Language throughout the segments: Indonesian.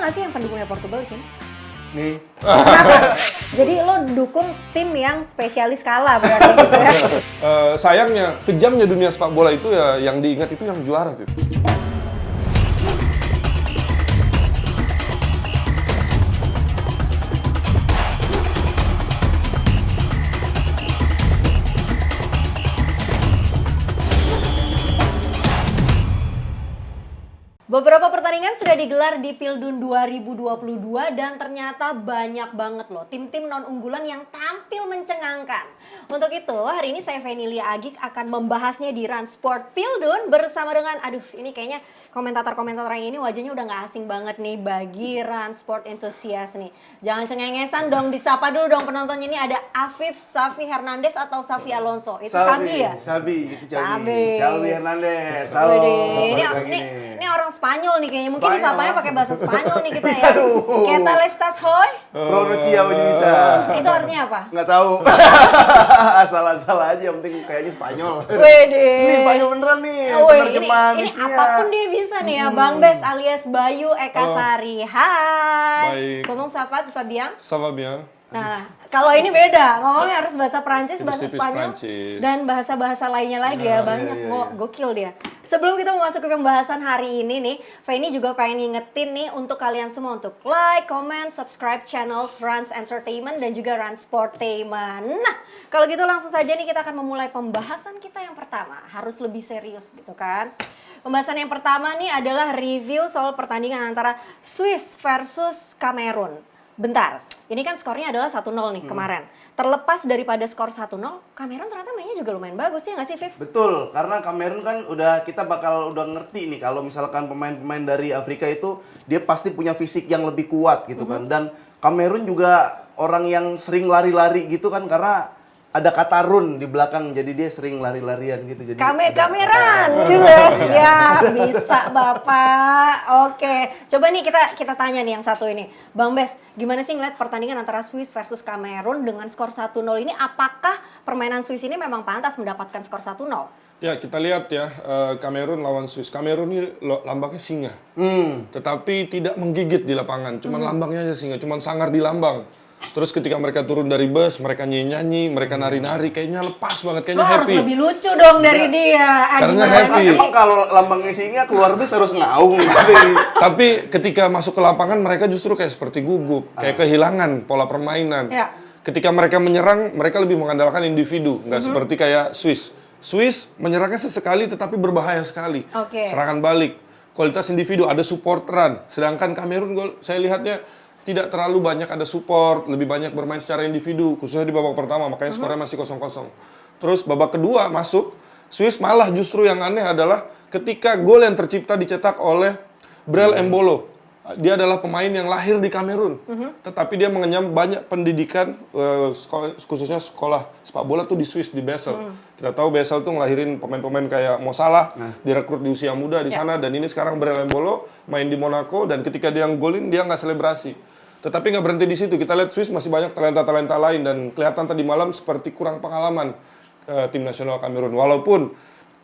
nggak sih yang pendukungnya Portugal di sini? Nih. Kenapa? Jadi lo dukung tim yang spesialis kalah berarti gitu ya? Sayangnya, kejamnya dunia sepak bola itu ya yang diingat itu yang juara, Viv. Beberapa pertandingan sudah digelar di Pildun 2022 dan ternyata banyak banget loh tim-tim non-unggulan yang tampil mencengangkan. Untuk itu, hari ini saya Fenilia Agik akan membahasnya di Run Sport Pildun bersama dengan, ini kayaknya komentator-komentator yang ini wajahnya udah gak asing banget nih bagi Run Sport enthusiast nih. Jangan cengengesan dong, disapa dulu dong penontonnya. Ini ada Afif Safi Hernandez atau Safi Alonso. Itu Sabi ya? Sabi, itu Sabi. Sabi Hernandez. Halo. Ini orang Spanyol nih kayaknya. Mungkin disapanya pakai bahasa Spanyol nih kita ya. ¿Qué tal estás hoy? Pronuncia Juita. Itu artinya apa? Nggak tahu. Asal-asal aja, yang penting kayaknya Spanyol. Wede. Ini Spanyol beneran nih. Ini apapun dia bisa nih ya. Bang Bes alias Bayu Eka Sari. Hai. Baik. Comment ça va, Fabien? Ça va bien. Nah, kalau ini beda, ngomongnya harus bahasa Prancis, bahasa Tipis-tipis Spanyol, Prancis. dan bahasa-bahasa lainnya lagi ya, banyak gokil dia. Sebelum kita masuk ke pembahasan hari ini nih, Feni juga pengen ngingetin nih untuk kalian semua untuk like, comment, subscribe channels Rans Entertainment dan juga Rans Sportainment. Nah, kalau gitu langsung saja nih kita akan memulai pembahasan kita yang pertama, harus lebih serius gitu kan. Pembahasan yang pertama nih adalah review soal pertandingan antara Swiss versus Kamerun. Bentar, ini kan skornya adalah 1-0 nih kemarin. Terlepas daripada skor 1-0, Kamerun ternyata mainnya juga lumayan bagus ya nggak sih, Viv? Betul, karena Kamerun kan kita bakal ngerti nih kalau misalkan pemain-pemain dari Afrika itu dia pasti punya fisik yang lebih kuat gitu kan. Dan Kamerun juga orang yang sering lari-lari gitu kan karena ada kata run di belakang, jadi dia sering lari-larian gitu. Jadi Kameran, jelas ya, bisa Bapak. Oke, coba nih kita tanya nih yang satu ini, Bang Bes, gimana sih ngeliat pertandingan antara Swiss versus Kamerun dengan skor 1-0 ini? Apakah permainan Swiss ini memang pantas mendapatkan skor 1-0? Ya, kita lihat ya, Kamerun lawan Swiss. Kamerun ini lambangnya singa. Tetapi tidak menggigit di lapangan, cuman lambangnya aja singa, cuman sangar di lambang. Terus ketika mereka turun dari bus, mereka nyanyi-nyanyi, mereka nari-nari, kayaknya lepas banget, kayaknya Lo happy. harus lebih lucu dong dari dia. Karena Gimana happy. sih? emang kalau lambangnya singa keluar bus harus ngaung gitu. Tapi ketika masuk ke lapangan, mereka justru kayak seperti gugup, kayak kehilangan pola permainan. Ya. Ketika mereka menyerang, mereka lebih mengandalkan individu, nggak seperti kayak Swiss. Swiss menyerangnya sesekali, tetapi berbahaya sekali. Oke. Serangan balik, kualitas individu, ada support run. Sedangkan Kamerun, saya lihatnya tidak terlalu banyak ada support, lebih banyak bermain secara individu, khususnya di babak pertama, makanya skornya masih 0-0. Terus babak kedua masuk, Swiss malah justru yang aneh adalah ketika gol yang tercipta dicetak oleh Brel Embolo. Dia adalah pemain yang lahir di Kamerun, tetapi dia mengenyam banyak pendidikan, khususnya sekolah sepak bola tuh di Swiss, di Basel. Kita tahu Basel tuh ngelahirin pemain-pemain kayak Mo Salah, direkrut di usia muda di sana, dan ini sekarang Brel Embolo main di Monaco, dan ketika dia golin dia nggak selebrasi. Tetapi nggak berhenti di situ, kita lihat Swiss masih banyak talenta-talenta lain, dan kelihatan tadi malam seperti kurang pengalaman tim nasional Kamerun. Walaupun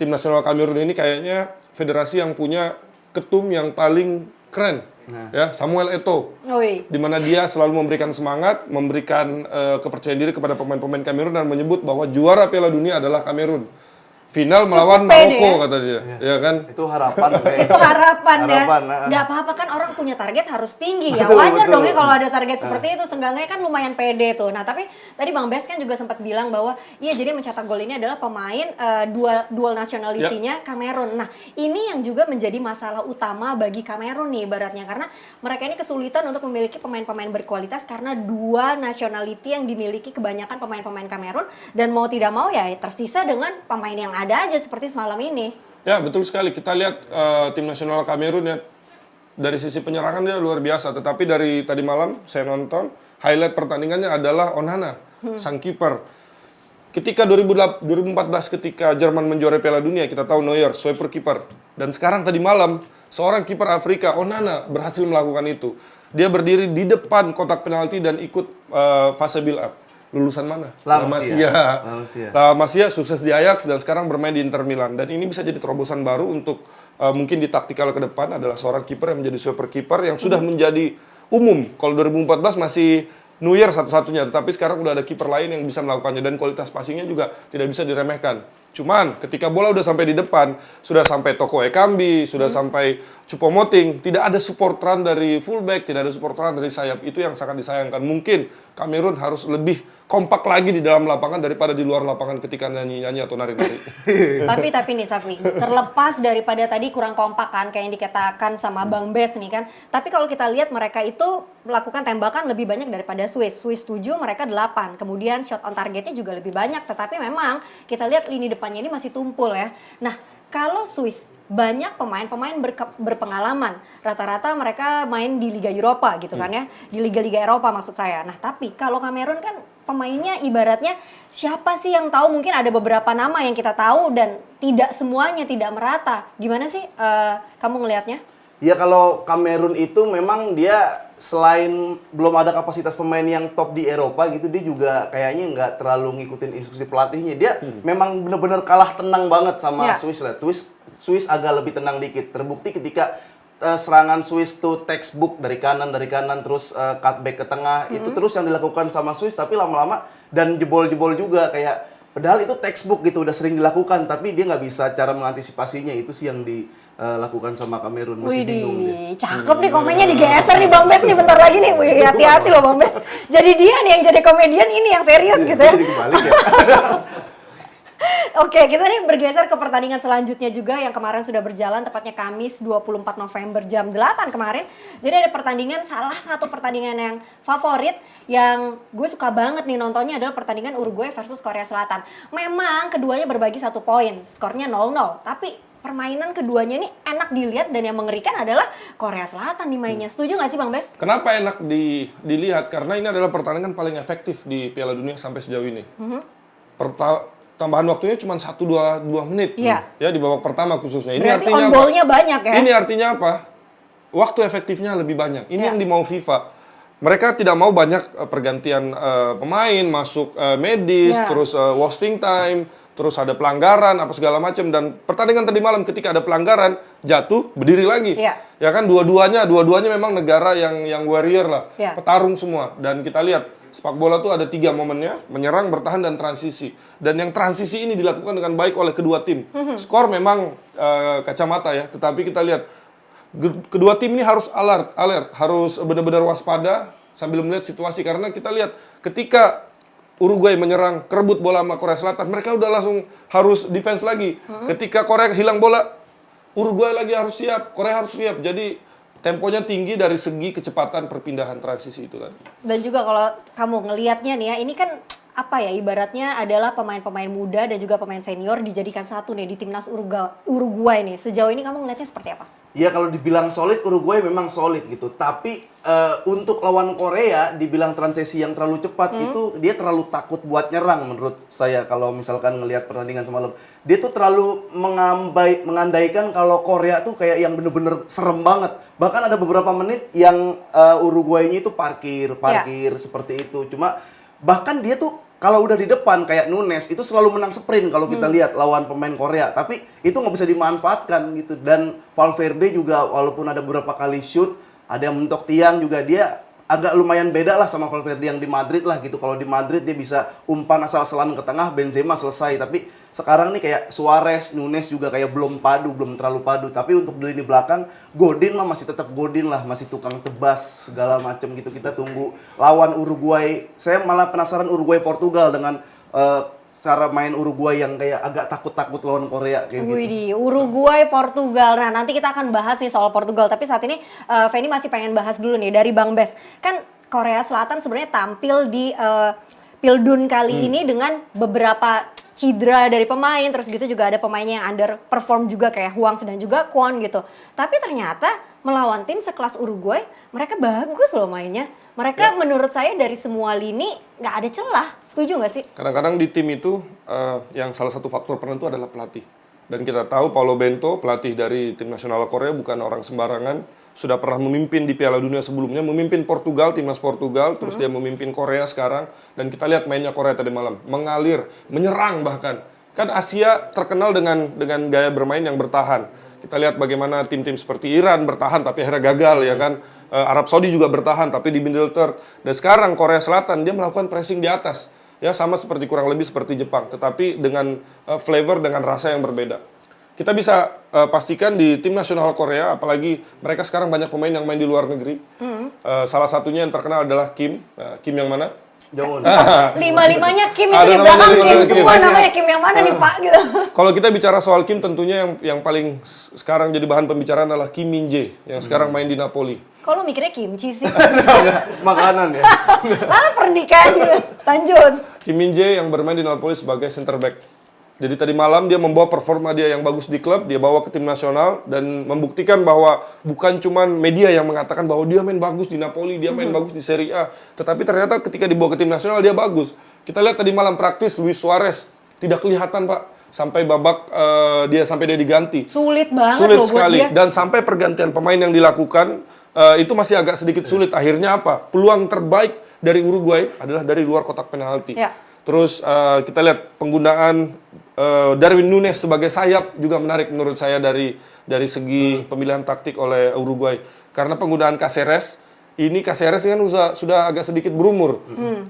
tim nasional Kamerun ini kayaknya federasi yang punya ketum yang paling keren, ya, Samuel Eto'o, di mana dia selalu memberikan semangat, memberikan kepercayaan diri kepada pemain-pemain Kamerun dan menyebut bahwa juara Piala Dunia adalah Kamerun. Final melawan Maroko kata dia, ya kan? Itu harapan kayak. Itu harapan ya. Harapan, Nggak apa-apa kan orang punya target harus tinggi ya. Betul, Wajar betul. dong ya kalau ada target seperti itu. Seenggaknya kan lumayan pede tuh. Nah tapi tadi Bang Bes kan juga sempat bilang bahwa iya jadi mencetak gol ini adalah pemain dual nationality-nya Kamerun. Nah ini yang juga menjadi masalah utama bagi Kamerun nih ibaratnya. Karena mereka ini kesulitan untuk memiliki pemain-pemain berkualitas karena dua nationality yang dimiliki kebanyakan pemain-pemain Kamerun. Dan mau tidak mau ya tersisa dengan pemain yang ada aja seperti semalam ini. Ya betul sekali, kita lihat tim nasional Kamerun ya, dari sisi penyerangan dia luar biasa, tetapi dari tadi malam saya nonton, highlight pertandingannya adalah Onana, sang kiper. Ketika 2014 ketika Jerman menjuarai Piala Dunia, kita tahu Neuer, swiper kiper. Dan sekarang tadi malam, seorang kiper Afrika, Onana, berhasil melakukan itu. Dia berdiri di depan kotak penalti dan ikut fase build up. Lulusan mana? La Masia. La Masia sukses di Ajax dan sekarang bermain di Inter Milan. Dan ini bisa jadi terobosan baru untuk mungkin di taktikal ke depan adalah seorang kiper yang menjadi super kiper yang sudah menjadi umum. Kalau 2014 masih Neuer satu-satunya, tetapi sekarang udah ada kiper lain yang bisa melakukannya dan kualitas passingnya juga tidak bisa diremehkan. Cuman ketika bola udah sampai di depan, sudah sampai Toko Ekambi, sudah sampai Choupo-Moting, tidak ada support run dari fullback, tidak ada support run dari sayap. Itu yang sangat disayangkan. Mungkin Kamerun harus lebih kompak lagi di dalam lapangan daripada di luar lapangan ketika nyanyi-nyanyi atau nari-nari. Tapi nih Safli, terlepas daripada tadi kurang kompak kan kayak yang dikatakan sama Bang Bes nih kan. Tapi kalau kita lihat mereka itu melakukan tembakan lebih banyak daripada Swiss. Swiss 7, mereka 8. Kemudian shot on targetnya juga lebih banyak. Tetapi memang kita lihat lini depannya ini masih tumpul ya. Nah, kalau Swiss banyak pemain-pemain berpengalaman. Rata-rata mereka main di Liga Eropa gitu kan ya. Di Liga-Liga Eropa maksud saya. Nah, tapi kalau Kamerun kan pemainnya ibaratnya siapa sih yang tahu, mungkin ada beberapa nama yang kita tahu dan tidak semuanya, tidak merata. Gimana sih kamu ngelihatnya? Ya kalau Kamerun itu memang dia selain belum ada kapasitas pemain yang top di Eropa gitu, dia juga kayaknya nggak terlalu ngikutin instruksi pelatihnya. Dia memang benar-benar kalah tenang banget sama Swiss lah. Swiss agak lebih tenang dikit. Terbukti ketika serangan Swiss tuh textbook dari kanan terus cutback ke tengah, itu terus yang dilakukan sama Swiss, tapi lama-lama dan jebol-jebol juga kayak padahal itu textbook gitu udah sering dilakukan, tapi dia nggak bisa cara mengantisipasinya. Itu sih yang dilakukan sama Kamerun. Masih bingung dia. Cakep nih komennya, digeser nih Bang Bes nih bentar lagi nih. Wih, hati-hati loh Bang Bes. Jadi dia nih yang jadi komedian, ini yang serius gitu ya. Jadi kebalik ya. Oke, kita nih bergeser ke pertandingan selanjutnya juga yang kemarin sudah berjalan, tepatnya Kamis 24 November jam 8 kemarin. Jadi ada pertandingan, salah satu pertandingan yang favorit yang gue suka banget nih nontonnya adalah pertandingan Uruguay versus Korea Selatan. Memang keduanya berbagi 1 poin, skornya 0-0, tapi permainan keduanya ini enak dilihat dan yang mengerikan adalah Korea Selatan nih mainnya. Setuju nggak sih Bang Bes? Kenapa enak dilihat? Karena ini adalah pertandingan paling efektif di Piala Dunia sampai sejauh ini. Tambahan waktunya cuma 1-2 menit. Iya. Ya di babak pertama khususnya. Ini Berarti artinya on ball-nya banyak ya? Ini artinya apa? Waktu efektifnya lebih banyak. Ini yang dimau FIFA. Mereka tidak mau banyak pergantian pemain, masuk medis, terus wasting time, terus ada pelanggaran, apa segala macam. Dan pertandingan tadi malam ketika ada pelanggaran, jatuh, berdiri lagi. Ya kan dua-duanya memang negara yang warrior lah. Petarung semua. Dan kita lihat sepak bola tuh ada 3 momennya, menyerang, bertahan, dan transisi. Dan yang transisi ini dilakukan dengan baik oleh kedua tim. Skor memang kacamata ya, tetapi kita lihat kedua tim ini harus alert, harus benar-benar waspada sambil melihat situasi. Karena kita lihat ketika Uruguay menyerang, kerebut bola sama Korea Selatan, mereka udah langsung harus defense lagi. Ketika Korea hilang bola, Uruguay lagi harus siap, Korea harus siap. Jadi temponya tinggi dari segi kecepatan perpindahan transisi itu tadi. Dan juga kalau kamu ngelihatnya nih ya, ini kan apa ya, ibaratnya adalah pemain-pemain muda dan juga pemain senior dijadikan satu nih di timnas Uruguay nih. Sejauh ini kamu ngelihatnya seperti apa? Ya kalau dibilang solid, Uruguay memang solid gitu. Tapi untuk lawan Korea, dibilang transisi yang terlalu cepat, itu dia terlalu takut buat nyerang menurut saya. Kalau misalkan ngelihat pertandingan semalam, dia tuh terlalu mengandaikan kalau Korea tuh kayak yang bener-bener serem banget. Bahkan ada beberapa menit yang Uruguay-nya itu parkir seperti itu. Cuma bahkan dia tuh kalau udah di depan kayak Nunes itu selalu menang sprint kalau kita lihat lawan pemain Korea, tapi itu nggak bisa dimanfaatkan gitu. Dan Valverde juga walaupun ada beberapa kali shoot, ada yang mentok tiang juga, dia agak lumayan beda lah sama Valverde yang di Madrid lah gitu. Kalau di Madrid dia bisa umpan asal-asalan ke tengah, Benzema selesai. Tapi sekarang nih kayak Suarez, Nunes juga kayak belum terlalu padu. Tapi untuk di lini belakang, Godin mah masih tetap Godin lah, masih tukang tebas segala macam gitu. Kita tunggu lawan Uruguay. Saya malah penasaran Uruguay Portugal dengan cara main Uruguay yang kayak agak takut-takut lawan Korea kayak gitu. Uruguay Portugal. Nah, nanti kita akan bahas nih soal Portugal, tapi saat ini Feni masih pengen bahas dulu nih dari Bang Bes. Kan Korea Selatan sebenarnya tampil di Pildun kali ini dengan beberapa cedera dari pemain, terus gitu juga ada pemainnya yang underperform juga kayak Huang dan juga Kwon gitu. Tapi ternyata melawan tim sekelas Uruguay, mereka bagus loh mainnya. Mereka menurut saya dari semua lini nggak ada celah. Setuju nggak sih? Kadang-kadang di tim itu yang salah satu faktor penentu adalah pelatih. Dan kita tahu Paulo Bento, pelatih dari tim nasional Korea, bukan orang sembarangan. Sudah pernah memimpin di Piala Dunia sebelumnya, memimpin Portugal, timnas Portugal, terus dia memimpin Korea sekarang. Dan kita lihat mainnya Korea tadi malam, mengalir, menyerang bahkan. Kan Asia terkenal dengan gaya bermain yang bertahan. Kita lihat bagaimana tim-tim seperti Iran bertahan tapi akhirnya gagal ya kan. Arab Saudi juga bertahan tapi di middle third. Dan sekarang Korea Selatan dia melakukan pressing di atas. Ya sama seperti kurang lebih seperti Jepang, tetapi dengan flavor dengan rasa yang berbeda. Kita bisa pastikan di tim nasional Korea, apalagi mereka sekarang banyak pemain yang main di luar negeri. Salah satunya yang terkenal adalah Kim. Kim yang mana? Jong-un. Lima-limanya Kim itu Ada di namanya belakang Kim lima-limanya semua Kim. namanya Kim yang mana nih Pak gitu. Kalau kita bicara soal Kim, tentunya yang paling sekarang jadi bahan pembicaraan adalah Kim Min-jae yang sekarang main di Napoli. Kalau mikirnya kimchi sih. Makanan ya. Lapar nih kan gitu. Lanjut. Kim Min-jae yang bermain di Napoli sebagai center back. Jadi tadi malam dia membawa performa dia yang bagus di klub, dia bawa ke tim nasional dan membuktikan bahwa bukan cuman media yang mengatakan bahwa dia main bagus di Napoli, dia main bagus di Serie A, tetapi ternyata ketika dibawa ke tim nasional dia bagus. Kita lihat tadi malam praktis Luis Suarez tidak kelihatan Pak sampai babak dia diganti. Sulit banget Sulit loh buat sekali dia. dan sampai pergantian pemain yang dilakukan itu masih agak sedikit sulit. Akhirnya apa? Peluang terbaik dari Uruguay adalah dari luar kotak penalti. Ya. Terus kita lihat penggunaan Darwin Núñez sebagai sayap juga menarik menurut saya dari segi pemilihan taktik oleh Uruguay. Karena penggunaan Cáceres kan sudah agak sedikit berumur.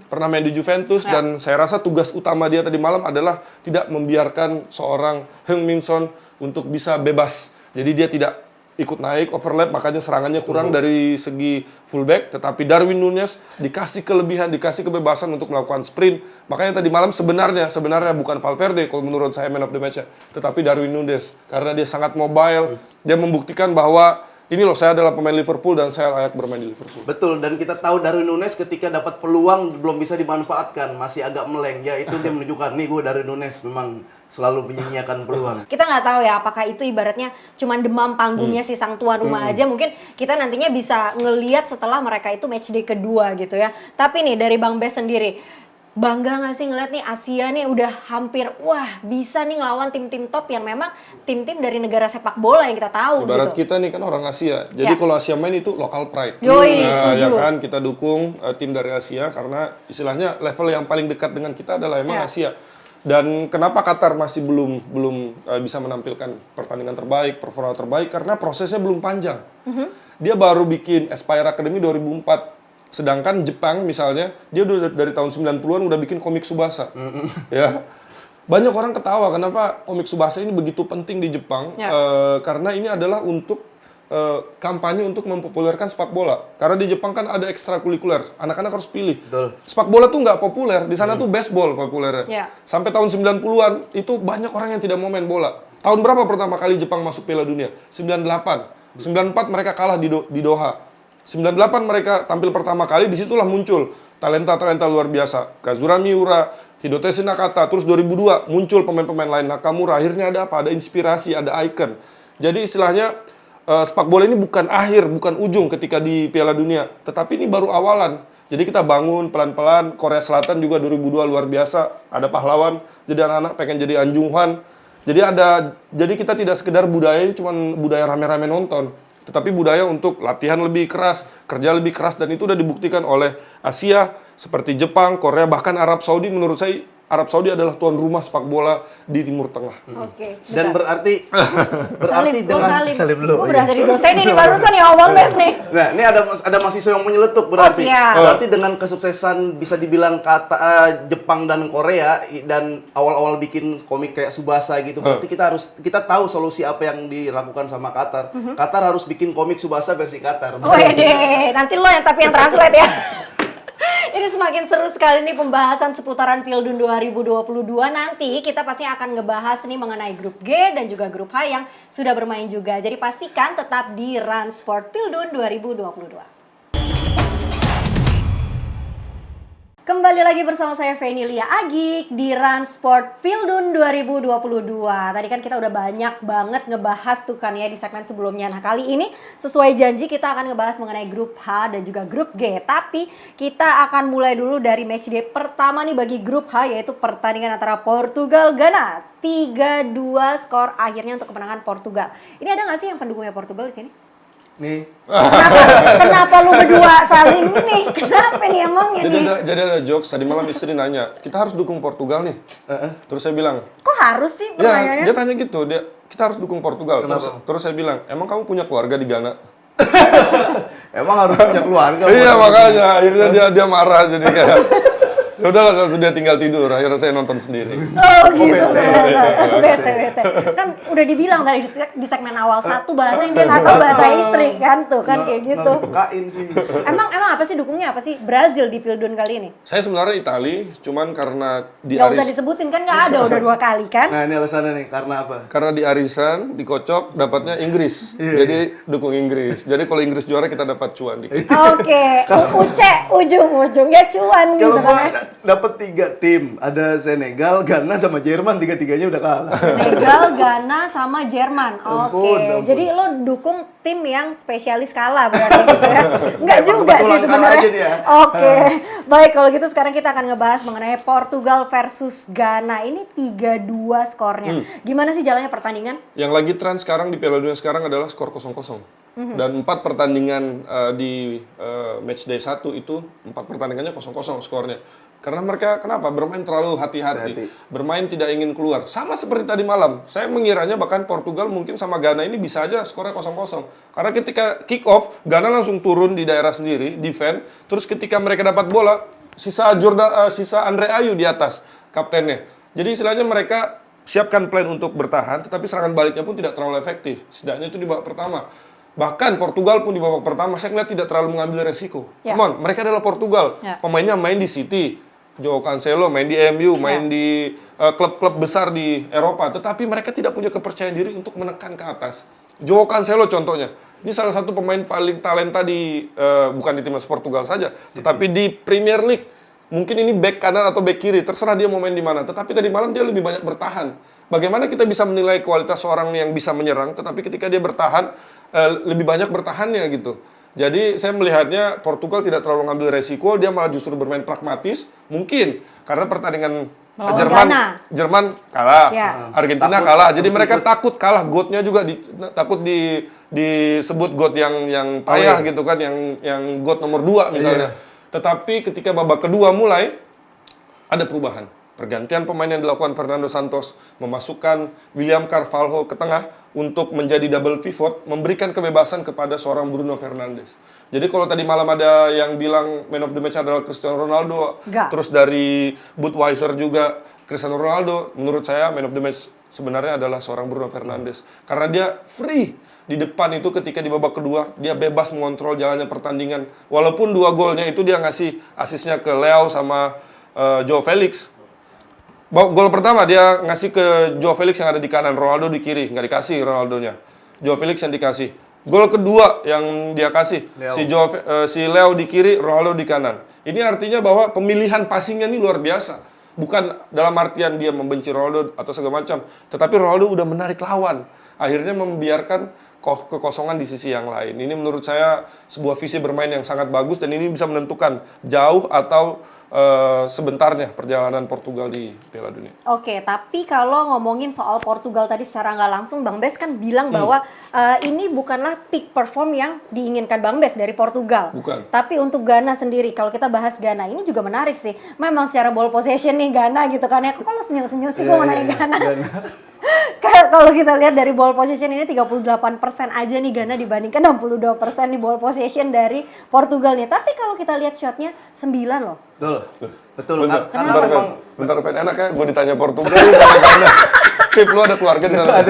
Pernah main di Juventus dan saya rasa tugas utama dia tadi malam adalah tidak membiarkan seorang Heung Min Son untuk bisa bebas. Jadi dia tidak ikut naik overlap, makanya serangannya kurang dari segi fullback, tetapi Darwin Núñez dikasih kelebihan, dikasih kebebasan untuk melakukan sprint. Makanya tadi malam sebenarnya bukan Valverde kalau menurut saya man of the match, tetapi Darwin Núñez karena dia sangat mobile, dia membuktikan bahwa ini loh saya adalah pemain Liverpool dan saya layak bermain di Liverpool. Betul, dan kita tahu Darwin Núñez ketika dapat peluang belum bisa dimanfaatkan, masih agak meleng. Ya itu dia menunjukkan, nih gue Darwin Núñez memang selalu menyia-nyiakan peluang. Kita nggak tahu ya apakah itu ibaratnya cuman demam panggungnya si sang tuan rumah aja. Mungkin kita nantinya bisa ngelihat setelah mereka itu matchday kedua gitu ya. Tapi nih dari Bang Bes sendiri, bangga nggak sih ngeliat nih Asia nih udah hampir bisa nih ngelawan tim-tim top yang memang tim-tim dari negara sepak bola yang kita tahu Ibarat gitu. kita nih kan orang Asia, jadi kalau Asia main itu local pride. Yoi, Ya setuju. kan kita dukung tim dari Asia karena istilahnya level yang paling dekat dengan kita adalah emang Asia. Dan kenapa Qatar masih belum bisa menampilkan pertandingan terbaik, performa terbaik karena prosesnya belum panjang. Dia baru bikin Aspire Academy 2004. Sedangkan Jepang misalnya, dia udah dari tahun 90-an udah bikin komik Tsubasa. Ya. Banyak orang ketawa kenapa komik Tsubasa ini begitu penting di Jepang. Karena ini adalah untuk kampanye untuk mempopulerkan sepak bola. Karena di Jepang kan ada ekstrakurikuler. Anak-anak harus pilih. Betul. Sepak bola tuh nggak populer. Di sana tuh baseball populernya. Ya. Sampai tahun 90-an itu banyak orang yang tidak mau main bola. Tahun berapa pertama kali Jepang masuk Piala Dunia? 98. 94 mereka kalah di Doha. 98 mereka tampil pertama kali, disitulah muncul talenta-talenta luar biasa. Kazura Miura, Hidetsuji Nakata, terus 2002 muncul pemain-pemain lain. Nakamura, akhirnya ada apa? Ada inspirasi, ada icon. Jadi istilahnya sepak bola ini bukan akhir, bukan ujung ketika di Piala Dunia, tetapi ini baru awalan. Jadi kita bangun pelan-pelan. Korea Selatan juga 2002 luar biasa, ada pahlawan. Jadi anak-anak pengen jadi An Jung Hwan. Jadi kita tidak sekedar budaya, cuman budaya rame-rame nonton, tetapi budaya untuk latihan lebih keras, kerja lebih keras, dan itu udah dibuktikan oleh Asia seperti Jepang, Korea, bahkan Arab Saudi. Menurut saya Arab Saudi adalah tuan rumah sepak bola di Timur Tengah. Oke. Dan berarti Salim dulu. Gue Iya. berasa didosen ini barusan ya Bang Bes nih. Nah, ini ada mahasiswa yang menyeletuk berarti. siap. Berarti dengan kesuksesan bisa dibilang Jepang dan Korea dan awal-awal bikin komik kayak Tsubasa gitu, berarti kita tahu solusi apa yang dilakukan sama Qatar. Qatar harus bikin komik Tsubasa versi Qatar. Wede, nanti lo yang translate ya. Ini semakin seru sekali nih pembahasan seputaran Pildun 2022. Nanti kita pasti akan ngebahas nih mengenai grup G dan juga grup H yang sudah bermain juga. Jadi pastikan tetap di Run Sport Pildun 2022. Kembali lagi bersama saya Feni Lia Agik di Run Sport Pildun 2022. Tadi kan kita udah banyak banget ngebahas tuh kan ya di segmen sebelumnya. Nah kali ini sesuai janji kita akan ngebahas mengenai grup H dan juga grup G. Tapi kita akan mulai dulu dari matchday pertama nih bagi grup H, yaitu pertandingan antara Portugal-Ghana. 3-2 skor akhirnya untuk kemenangan Portugal. Ini ada nggak sih yang pendukungnya Portugal di sini? Nih. Kenapa lu berdua nggak saling nih? Kenapa nih emangnya nih? Jadi ada jokes, tadi malam istri nanya, kita harus dukung Portugal nih. Terus saya bilang, Kok harus sih ya pertanyaannya? dia tanya gitu, kita harus dukung Portugal. Terus saya bilang, emang kamu punya keluarga di Ghana? Emang harus punya keluarga. Iya makanya, akhirnya dia marah jadi kayak, ya udahlah langsung dia tinggal tidur, akhirnya saya nonton sendiri. Oh gitu, bete. Kan udah dibilang tadi di segmen awal satu bahasa yang dia nggak tahu bahasa istri kan tuh kan kayak gitu. Pekain sih. Emang apa sih dukungnya apa sih Brazil di Pildun kali ini? Saya sebenarnya Itali, cuman karena di Nggak usah disebutin kan nggak ada udah 2 kali kan? Nah ini alasannya nih, karena apa? karena di arisan dikocok dapatnya Inggris, jadi dukung Inggris. Jadi kalau Inggris juara kita dapat cuan dikit. Oke, ujung-ujungnya cuan gitu Kalau gua kan. dapat 3 tim, ada Senegal, Ghana sama Jerman, 3-3-nya udah kalah. Senegal, Ghana, sama Jerman. Oke, Ampun. jadi lo dukung tim yang spesialis kalah berarti gitu ya? Enggak Emang juga sih kebetulan kalah sebenarnya. aja dia. Oke, baik kalau gitu sekarang kita akan ngebahas mengenai Portugal versus Ghana. Ini 3-2 skornya. Gimana sih jalannya pertandingan? Yang lagi tren sekarang di Piala Dunia sekarang adalah skor 0-0. Dan 4 pertandingan di matchday 1 itu 4 pertandingannya 0-0 skornya. Karena mereka kenapa? Bermain terlalu hati-hati. Bermain tidak ingin keluar. Sama seperti tadi malam. Saya mengiranya bahkan Portugal mungkin sama Ghana ini bisa aja skornya 0-0. Karena ketika kick off, Ghana langsung turun di daerah sendiri, defend. Terus ketika mereka dapat bola, sisa Andre Ayew di atas kaptennya. Jadi istilahnya mereka siapkan plan untuk bertahan, tetapi serangan baliknya pun tidak terlalu efektif. Setidaknya itu di babak pertama. Bahkan Portugal pun di babak pertama saya lihat tidak terlalu mengambil resiko. Ya. Come on, mereka adalah Portugal. Ya. Pemainnya main di City, Joao Cancelo main di MU, main di klub-klub besar di Eropa, tetapi mereka tidak punya kepercayaan diri untuk menekan ke atas. Joao Cancelo contohnya. Ini salah satu pemain paling talenta di bukan di timnas Portugal saja, tetapi di Premier League. Mungkin ini back kanan atau back kiri, terserah dia mau main di mana. Tetapi tadi malam dia lebih banyak bertahan. Bagaimana kita bisa menilai kualitas seorang yang bisa menyerang, tetapi ketika dia bertahan, lebih banyak bertahannya gitu. Jadi saya melihatnya Portugal tidak terlalu ngambil resiko, dia malah justru bermain pragmatis. Mungkin karena pertandingan Melawan Jerman kalah, Ya. Argentina kalah. Jadi mereka takut kalah, GOAT-nya juga takut disebut GOAT yang payah gitu kan, yang GOAT nomor 2 misalnya. Tetapi ketika babak kedua mulai ada perubahan. Pergantian pemain yang dilakukan Fernando Santos, memasukkan William Carvalho ke tengah untuk menjadi double pivot, memberikan kebebasan kepada seorang Bruno Fernandes. Jadi kalau tadi malam ada yang bilang man of the match adalah Cristiano Ronaldo, terus dari Budweiser juga Cristiano Ronaldo, menurut saya man of the match sebenarnya adalah seorang Bruno Fernandes. Karena dia free di depan itu ketika di babak kedua, dia bebas mengontrol jalannya pertandingan. Walaupun 2 golnya itu dia ngasih asisnya ke Leao sama Joao Felix. Gol pertama dia ngasih ke Joao Felix yang ada di kanan, Ronaldo di kiri, nggak dikasih Ronaldonya. Joao Felix yang dikasih. Gol kedua yang dia kasih, si Leo di kiri, Ronaldo di kanan. Ini artinya bahwa pemilihan passingnya ini luar biasa. Bukan dalam artian dia membenci Ronaldo atau segala macam, tetapi Ronaldo udah menarik lawan. Akhirnya membiarkan kekosongan di sisi yang lain. Ini menurut saya sebuah visi bermain yang sangat bagus dan ini bisa menentukan jauh atau sebentarnya perjalanan Portugal di Piala Dunia. Oke, tapi kalau ngomongin soal Portugal tadi secara nggak langsung, Bang Bes kan bilang bahwa ini bukanlah peak perform yang diinginkan Bang Bes dari Portugal. Bukan. Tapi untuk Ghana sendiri, kalau kita bahas Ghana, ini juga menarik sih. Memang secara ball possession nih Ghana gitu kan ya. Kok lo senyum-senyum sih gue mau nanya Ghana? Kayak kalau kita lihat dari ball possession ini 38% aja nih Ghana dibandingkan 62% di ball possession dari Portugal nih. Tapi kalau kita lihat shotnya 9 loh. Betul. Bentar, enak ya gue ditanya Portugal. Pip, lu ada keluarga di sana?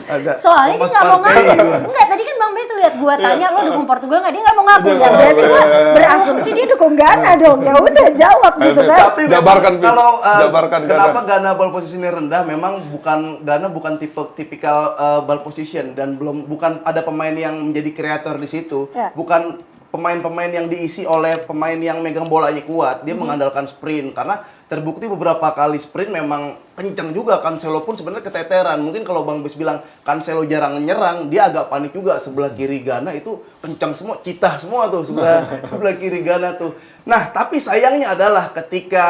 Ada. Soalnya dia nggak mau ngaku. Enggak, tadi kan Bang Bes lihat gua tanya lo dukung Portugal nggak, dia nggak mau ngaku. Ya berarti gua berasumsi dia dukung Ghana dong. Ya udah jawab gitu kan. Tapi Jabarkan, Pip. kalau Jabarkan kenapa Ghana ball positionnya rendah? Memang Ghana bukan tipikal ball position dan bukan ada pemain yang menjadi kreator di situ. Ya. Bukan pemain-pemain yang diisi oleh pemain yang megang bolanya kuat. Dia mengandalkan sprint karena terbukti beberapa kali sprint memang kenceng juga. Cancelo pun sebenarnya keteteran. Mungkin kalau Bang Bes bilang Cancelo jarang nyerang, dia agak panik juga. Sebelah kiri Ghana itu kenceng semua, citah semua tuh sebelah kiri Ghana tuh. Nah, tapi sayangnya adalah ketika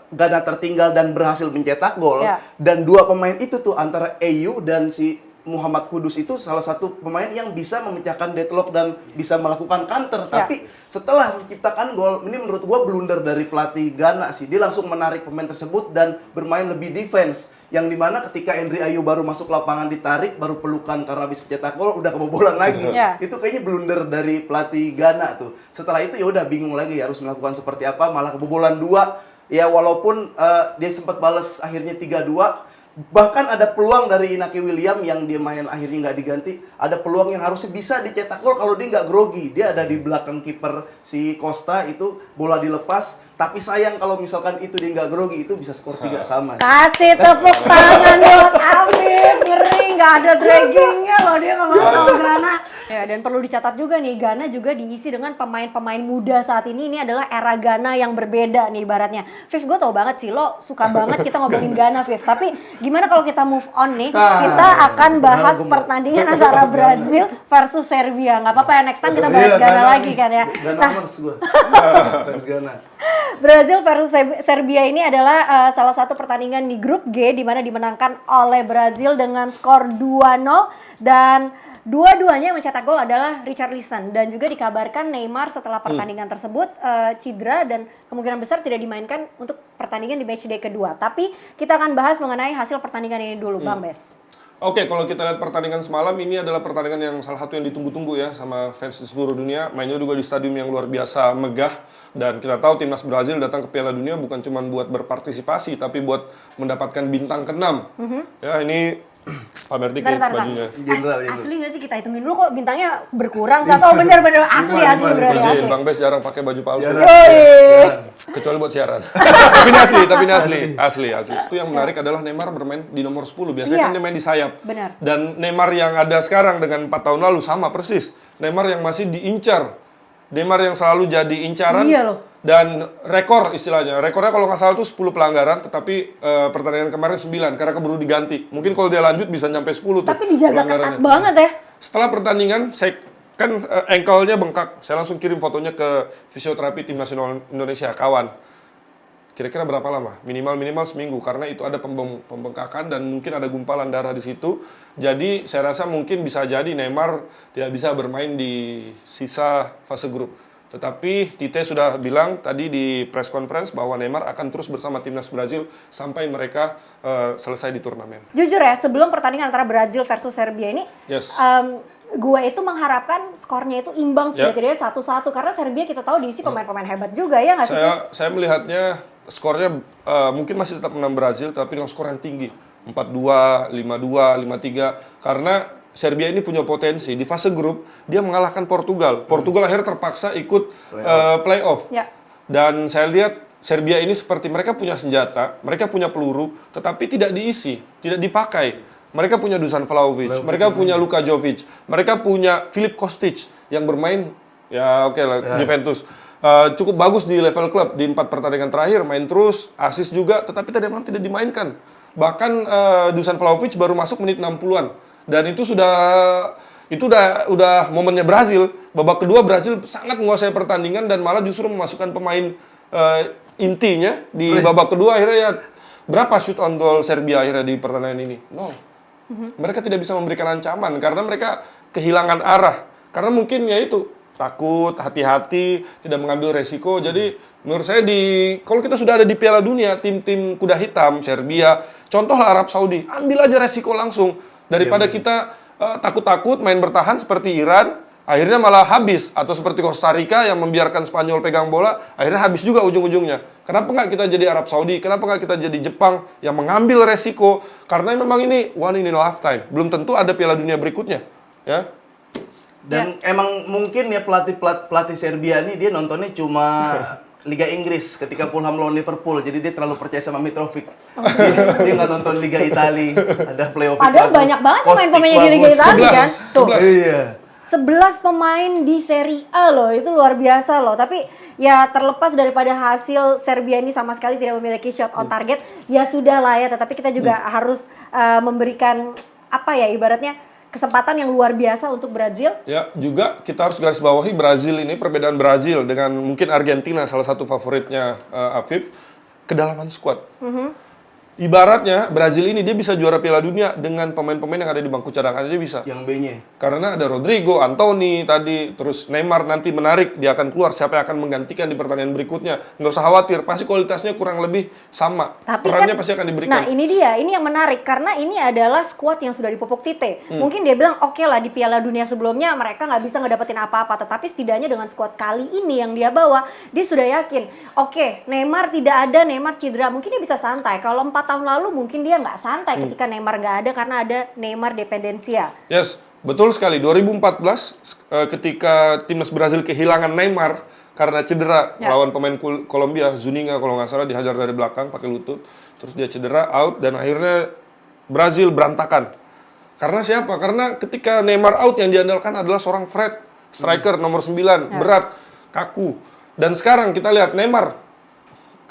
Ghana tertinggal dan berhasil mencetak gol, dan 2 pemain itu tuh antara Ayew dan si Muhammad Kudus itu salah satu pemain yang bisa memecahkan deadlock dan bisa melakukan counter. Tapi setelah menciptakan gol, ini menurut gua blunder dari pelatih Ghana sih. Dia langsung menarik pemain tersebut dan bermain lebih defense. Yang dimana ketika Henry Ayew baru masuk lapangan ditarik, baru pelukan karena habis mencetak gol, udah kebobolan lagi. Itu kayaknya blunder dari pelatih Ghana tuh. Setelah itu ya udah bingung lagi harus melakukan seperti apa, malah kebobolan 2. Ya walaupun dia sempat balas akhirnya 3-2. Bahkan ada peluang dari Inaki William yang dia main akhirnya nggak diganti. Ada peluang yang harusnya bisa dicetak gol kalau dia nggak grogi. Dia ada di belakang kiper si Costa, itu bola dilepas. Tapi sayang kalau misalkan itu dia nggak grogi, itu bisa skor 3 sama. Kasih tepuk tangan buat Afif, ngeri, nggak ada draggingnya loh dia ngomong sama Ghana. Ya, dan perlu dicatat juga nih, Ghana juga diisi dengan pemain-pemain muda saat ini. Ini adalah era Ghana yang berbeda nih ibaratnya. Fif, gue tau banget sih, lo suka banget kita ngomongin Ghana, Fif. Tapi gimana kalau kita move on nih, kita akan bahas pertandingan antara Brazil versus Serbia. Nggak apa-apa ya, next time kita bahas Ghana lagi kan ya. Ghana gue. Ghana. Brazil versus Serbia ini adalah salah satu pertandingan di grup G di mana dimenangkan oleh Brazil dengan skor 2-0 dan dua-duanya yang mencetak gol adalah Richarlison dan juga dikabarkan Neymar setelah pertandingan tersebut cedera dan kemungkinan besar tidak dimainkan untuk pertandingan di matchday kedua. Tapi kita akan bahas mengenai hasil pertandingan ini dulu, Bang Bes. Oke, kalau kita lihat pertandingan semalam, ini adalah pertandingan yang salah satu yang ditunggu-tunggu ya sama fans di seluruh dunia. Mainnya juga di stadium yang luar biasa megah. Dan kita tahu timnas Brazil datang ke Piala Dunia bukan cuma buat berpartisipasi, tapi buat mendapatkan bintang ke-6. Ya, ini pamer dikit bajunya. Asli nggak sih, kita hitungin dulu kok bintangnya berkurang satu. Oh bener-bener asli berarti asli. Bang Bes jarang pakai baju palsu. Kecuali buat siaran. tapi ini asli. Itu yang menarik adalah Neymar bermain di nomor 10. Biasanya kan dia main di sayap. Benar. Dan Neymar yang ada sekarang dengan 4 tahun lalu sama persis. Neymar yang masih diincar. Neymar yang selalu jadi incaran. Iya loh. Dan rekor istilahnya. Rekornya kalau nggak salah itu 10 pelanggaran, tetapi pertandingan kemarin 9 karena keburu diganti. Mungkin kalau dia lanjut bisa nyampe 10 tuh. Tapi dijaga ketat banget ya. Setelah pertandingan, ankle-nya bengkak. Saya langsung kirim fotonya ke fisioterapi tim nasional Indonesia, kawan. Kira-kira berapa lama? Minimal seminggu, karena itu ada pembengkakan dan mungkin ada gumpalan darah di situ. Jadi saya rasa mungkin bisa jadi Neymar tidak bisa bermain di sisa fase grup. Tetapi Tite sudah bilang tadi di press conference bahwa Neymar akan terus bersama timnas Brazil sampai mereka selesai di turnamen. Jujur ya, sebelum pertandingan antara Brazil versus Serbia ini, gue itu mengharapkan skornya itu imbang setidaknya 1-1 karena Serbia kita tahu diisi pemain-pemain hebat juga ya nggak sih? Saya melihatnya skornya mungkin masih tetap menang Brazil tapi dengan skor yang tinggi 4-2, 5-2, 5-3 karena Serbia ini punya potensi di fase grup dia mengalahkan Portugal. Portugal akhirnya terpaksa ikut playoff. Dan saya lihat Serbia ini seperti mereka punya senjata, mereka punya peluru, tetapi tidak diisi, tidak dipakai. Mereka punya Dusan Vlahovic, mereka punya Luka Jovic, mereka punya Filip Kostic yang bermain Juventus. Cukup bagus di level klub di 4 pertandingan terakhir, main terus, assist juga, tetapi tidak dimainkan. Bahkan Dusan Vlahovic baru masuk menit 60-an. Dan itu udah momennya Brazil. Babak kedua Brazil sangat menguasai pertandingan dan malah justru memasukkan pemain intinya di babak kedua. Akhirnya ya berapa shoot on goal Serbia akhirnya di pertandingan ini? 0. Mereka tidak bisa memberikan ancaman karena mereka kehilangan arah. Karena mungkin ya itu takut, hati-hati, tidak mengambil resiko. Jadi menurut saya kalau kita sudah ada di Piala Dunia, tim-tim kuda hitam, Serbia, contohlah Arab Saudi, ambil aja resiko langsung. Daripada kita takut-takut main bertahan seperti Iran, akhirnya malah habis. Atau seperti Costa Rica yang membiarkan Spanyol pegang bola, akhirnya habis juga ujung-ujungnya. Kenapa nggak kita jadi Arab Saudi? Kenapa nggak kita jadi Jepang yang mengambil resiko? Karena memang ini one in a lifetime. Belum tentu ada Piala Dunia berikutnya. Ya. Dan emang mungkin ya pelatih Serbia ini dia nontonnya cuma Liga Inggris ketika Fulham lawan Liverpool, jadi dia terlalu percaya sama Mitrovic. Dia nggak nonton Liga Italia, ada playoff. Padahal banyak banget pemain-pemainnya di Liga Italia kan. 11 pemain di Serie A loh, itu luar biasa loh. Tapi ya terlepas daripada hasil Serbia ini sama sekali tidak memiliki shot on target, ya sudah lah ya. Tetapi kita juga harus memberikan ibaratnya kesempatan yang luar biasa untuk Brazil. Ya, juga kita harus garis bawahi Brazil ini, perbedaan Brazil dengan mungkin Argentina, salah satu favoritnya Afif, kedalaman skuad. Ibaratnya Brazil ini dia bisa juara Piala Dunia dengan pemain-pemain yang ada di bangku cadangan aja bisa. Yang B-nya. Karena ada Rodrigo, Anthony tadi, terus Neymar nanti menarik, dia akan keluar. Siapa yang akan menggantikan di pertandingan berikutnya? Nggak usah khawatir, pasti kualitasnya kurang lebih sama. Tapi Perannya kan, pasti akan diberikan. nah ini dia, ini yang menarik karena ini adalah skuad yang sudah dipupuk Tite. Mungkin dia bilang oke lah di Piala Dunia sebelumnya mereka nggak bisa ngedapetin apa-apa, tetapi setidaknya dengan skuad kali ini yang dia bawa, dia sudah yakin. Oke, Neymar tidak ada, Neymar cedera, mungkin dia bisa santai. Kalau 4 tahun lalu mungkin dia nggak santai ketika Neymar nggak ada karena ada Neymar dependensia. Yes, betul sekali. 2014 ketika timnas Brazil kehilangan Neymar karena cedera lawan pemain Kolombia, Zuniga kalau nggak salah dihajar dari belakang pakai lutut, terus dia cedera out dan akhirnya Brazil berantakan. Karena siapa? Karena ketika Neymar out yang diandalkan adalah seorang Fred, striker nomor 9, berat, kaku. Dan sekarang kita lihat Neymar,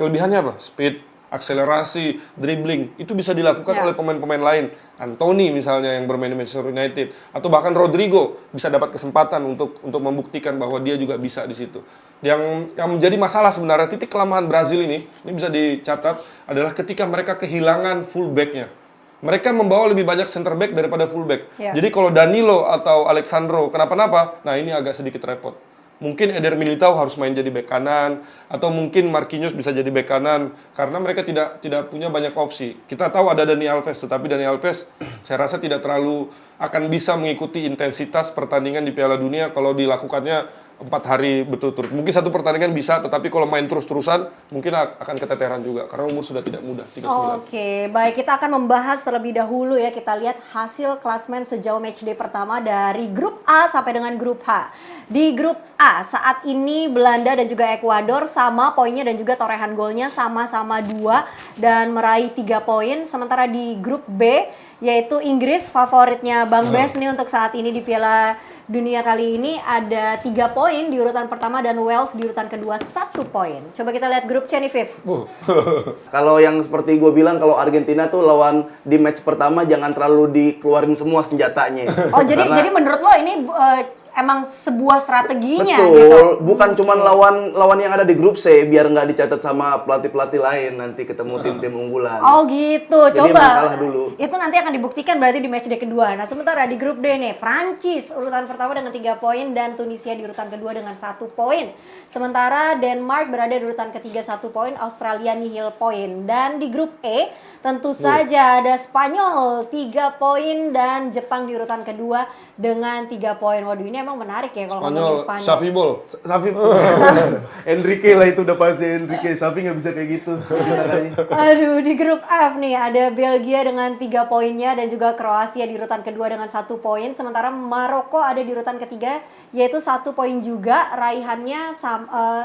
kelebihannya apa? Speed, akselerasi, dribbling, itu bisa dilakukan oleh pemain-pemain lain. Anthony misalnya yang bermain di Manchester United, atau bahkan Rodrigo bisa dapat kesempatan untuk membuktikan bahwa dia juga bisa di situ. Yang menjadi masalah sebenarnya, titik kelemahan Brazil ini bisa dicatat adalah ketika mereka kehilangan fullback-nya. Mereka membawa lebih banyak center back daripada fullback. Jadi kalau Danilo atau Alexandro kenapa-napa, nah ini agak sedikit repot. Mungkin Eder Militao harus main jadi bek kanan, atau mungkin Marquinhos bisa jadi bek kanan, karena mereka tidak punya banyak opsi. Kita tahu ada Dani Alves, tetapi Dani Alves saya rasa tidak terlalu akan bisa mengikuti intensitas pertandingan di Piala Dunia kalau dilakukannya 4 hari berturut-turut. Mungkin satu pertandingan bisa, tetapi kalau main terus-terusan mungkin akan keteteran juga karena umur sudah tidak muda, 39. Oke, baik, kita akan membahas terlebih dahulu ya. Kita lihat hasil klasmen sejauh matchday pertama dari grup A sampai dengan grup H. Di grup A saat ini Belanda dan juga Ekuador sama poinnya dan juga torehan golnya sama-sama 2 dan meraih 3 poin. Sementara di grup B yaitu Inggris, favoritnya Bang Bes nih untuk saat ini di Piala Dunia kali ini, ada 3 poin di urutan pertama dan Wales di urutan kedua 1 poin. Coba kita lihat grup C nih, Viv. Kalau yang seperti gue bilang, kalau Argentina tuh lawan di match pertama jangan terlalu dikeluarin semua senjatanya. Oh, jadi menurut lo ini emang sebuah strateginya betul, gitu. Bukan cuma lawan yang ada di grup C biar nggak dicatat sama pelatih-pelatih lain nanti ketemu tim-tim unggulan. Oh gitu, Jadi coba. emang kalah dulu. Itu nanti akan dibuktikan berarti di matchday kedua. Nah, sementara di grup D nih, Prancis urutan pertama dengan 3 poin dan Tunisia di urutan kedua dengan 1 poin. Sementara Denmark berada di urutan ketiga 1 poin, Australia nihil poin. Dan di grup E tentu saja ada Spanyol 3 poin dan Jepang di urutan kedua dengan 3 poin. Waduh, ini emang menarik ya kalau ngomongin Spanyol. Xavi Bol. Safi, Enrique lah itu udah pasti Enrique. Safi nggak bisa kayak gitu. Aduh, di grup F nih ada Belgia dengan 3 poinnya dan juga Kroasia di urutan kedua dengan 1 poin. Sementara Maroko ada di urutan ketiga yaitu 1 poin juga. Raihannya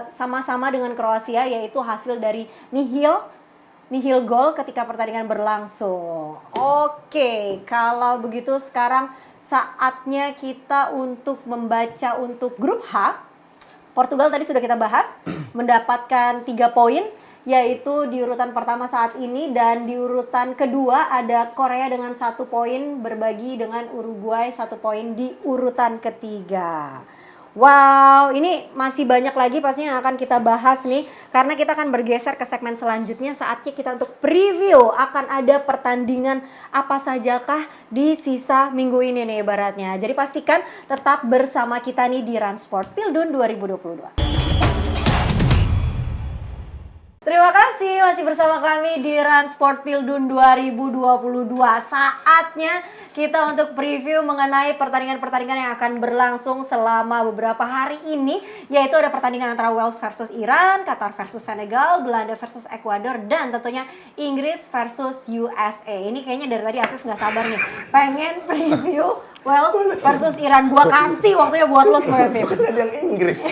sama-sama dengan Kroasia yaitu hasil dari nihil gol ketika pertandingan berlangsung. Oke, kalau begitu sekarang saatnya kita untuk membaca untuk grup H. Portugal tadi sudah kita bahas, mendapatkan 3 poin, yaitu di urutan pertama saat ini, dan di urutan kedua ada Korea dengan 1 poin, berbagi dengan Uruguay 1 poin di urutan ketiga. Wow, ini masih banyak lagi pasti yang akan kita bahas nih, karena kita akan bergeser ke segmen selanjutnya. Saatnya kita untuk preview akan ada pertandingan apa sajakah di sisa minggu ini nih ibaratnya. Jadi pastikan tetap bersama kita nih di Run Sport Pildun 2022. Terima kasih masih bersama kami di Run Sport Pildun 2022. Saatnya kita untuk preview mengenai pertandingan-pertandingan yang akan berlangsung selama beberapa hari ini, yaitu ada pertandingan antara Wales versus Iran, Qatar versus Senegal, Belanda versus Ekuador, dan tentunya Inggris versus USA. Ini kayaknya dari tadi Afif nggak sabar nih, pengen preview Wales versus Iran. Gua kasih waktunya buat lo semua, Afif. Ada yang Inggris.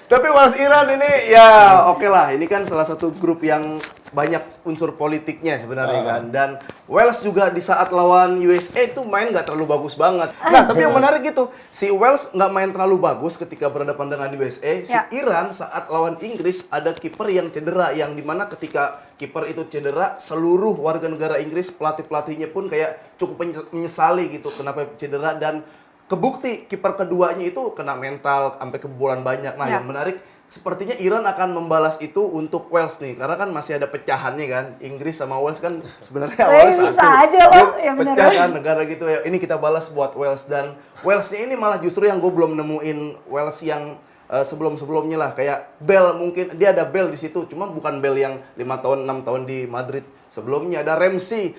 Tapi Wales Iran ini ya oke lah. Ini kan salah satu grup yang banyak unsur politiknya sebenarnya kan. Dan Wales juga di saat lawan USA itu main nggak terlalu bagus banget. Nah, tapi yang menarik gitu, si Wales nggak main terlalu bagus ketika berhadapan dengan USA. Si Iran saat lawan Inggris ada kiper yang cedera, yang dimana ketika kiper itu cedera, seluruh warga negara Inggris, pelatih-pelatihnya pun kayak cukup menyesali gitu kenapa cedera, dan kebukti kiper keduanya itu kena mental sampai kebobolan banyak. Nah, yang menarik sepertinya Iran akan membalas itu untuk Wales nih, karena kan masih ada pecahannya kan, Inggris sama Wales kan sebenarnya awalnya satu. Bisa aja loh, ya bener. Pecah kan negara gitu ya. Ini kita balas buat Wales, dan Walesnya ini malah justru yang gue belum nemuin Wales yang sebelum-sebelumnya lah, kayak Bell, mungkin dia ada Bell di situ, cuma bukan Bell yang 5 tahun 6 tahun di Madrid. Sebelumnya ada Ramsey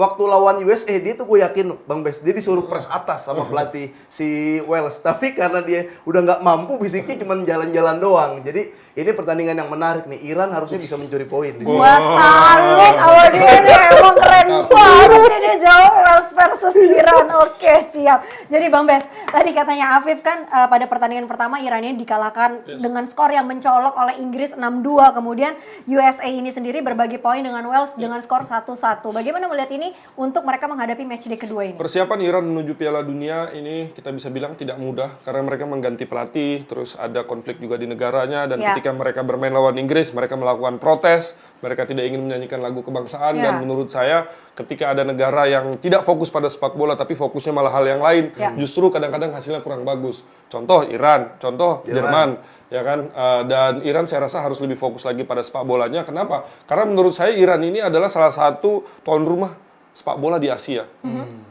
waktu lawan USA dia tuh gue yakin Bang Bes dia disuruh press atas sama pelatih si Wales, tapi karena dia udah nggak mampu fisiknya cuma jalan-jalan doang. Jadi ini pertandingan yang menarik nih, Iran harusnya bisa mencuri poin di sini. Gua salut sama dia nih, emang keren banget nih dia jawab Wales versus Iran. Oke, siap. Jadi Bang Bes, tadi katanya Afif kan pada pertandingan pertama Iran ini dikalahkan dengan skor yang mencolok oleh Inggris 6-2. Kemudian USA ini sendiri berbagi poin dengan Wales dengan skor 1-1. Bagaimana melihat ini untuk mereka menghadapi matchday kedua ini? Persiapan Iran menuju Piala Dunia ini kita bisa bilang tidak mudah karena mereka mengganti pelatih, terus ada konflik juga di negaranya, dan ketika mereka bermain lawan Inggris, mereka melakukan protes, mereka tidak ingin menyanyikan lagu kebangsaan, dan menurut saya ketika ada negara yang tidak fokus pada sepak bola tapi fokusnya malah hal yang lain, justru kadang-kadang hasilnya kurang bagus. Contoh Iran, contoh Jerman, ya kan? Dan Iran saya rasa harus lebih fokus lagi pada sepak bolanya. Kenapa? Karena menurut saya Iran ini adalah salah satu tuan rumah sepak bola di Asia.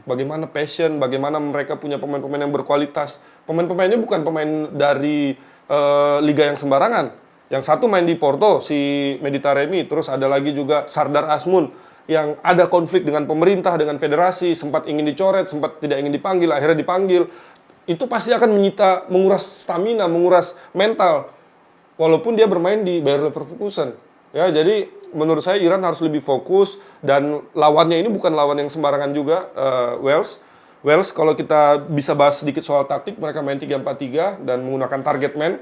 Bagaimana passion, bagaimana mereka punya pemain-pemain yang berkualitas. Pemain-pemainnya bukan pemain dari liga yang sembarangan. Yang satu main di Porto, si Meditaremi, terus ada lagi juga Sardar Azmoun yang ada konflik dengan pemerintah, dengan federasi, sempat ingin dicoret, sempat tidak ingin dipanggil, akhirnya dipanggil. Itu pasti akan menguras stamina, menguras mental. Walaupun dia bermain di Bayer Leverkusen. Ya, jadi menurut saya Iran harus lebih fokus, dan lawannya ini bukan lawan yang sembarangan juga, Wales. Wales kalau kita bisa bahas sedikit soal taktik, mereka main 3-4-3 dan menggunakan target man.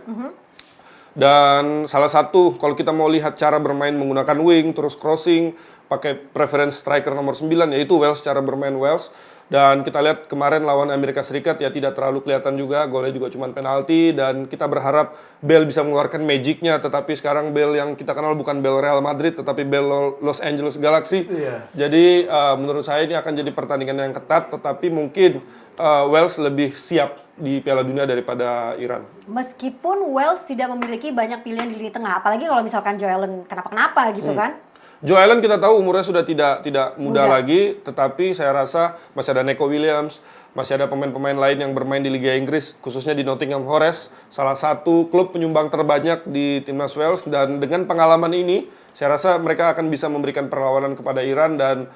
Dan salah satu kalau kita mau lihat cara bermain menggunakan wing, terus crossing, pakai preference striker nomor 9, yaitu Wales, cara bermain Wales. Dan kita lihat kemarin lawan Amerika Serikat ya tidak terlalu kelihatan juga, golnya juga cuma penalti, dan kita berharap Bale bisa mengeluarkan magicnya, tetapi sekarang Bale yang kita kenal bukan Bale Real Madrid, tetapi Bale Los Angeles Galaxy. Jadi menurut saya ini akan jadi pertandingan yang ketat, tetapi mungkin Wales lebih siap di Piala Dunia daripada Iran. Meskipun Wales tidak memiliki banyak pilihan di lini tengah, apalagi kalau misalkan Joe Allen kenapa-kenapa gitu kan. Joe Allen kita tahu umurnya sudah tidak muda lagi, tetapi saya rasa masih ada Neco Williams, masih ada pemain-pemain lain yang bermain di Liga Inggris, khususnya di Nottingham Forest, salah satu klub penyumbang terbanyak di timnas Wales, dan dengan pengalaman ini, saya rasa mereka akan bisa memberikan perlawanan kepada Iran dan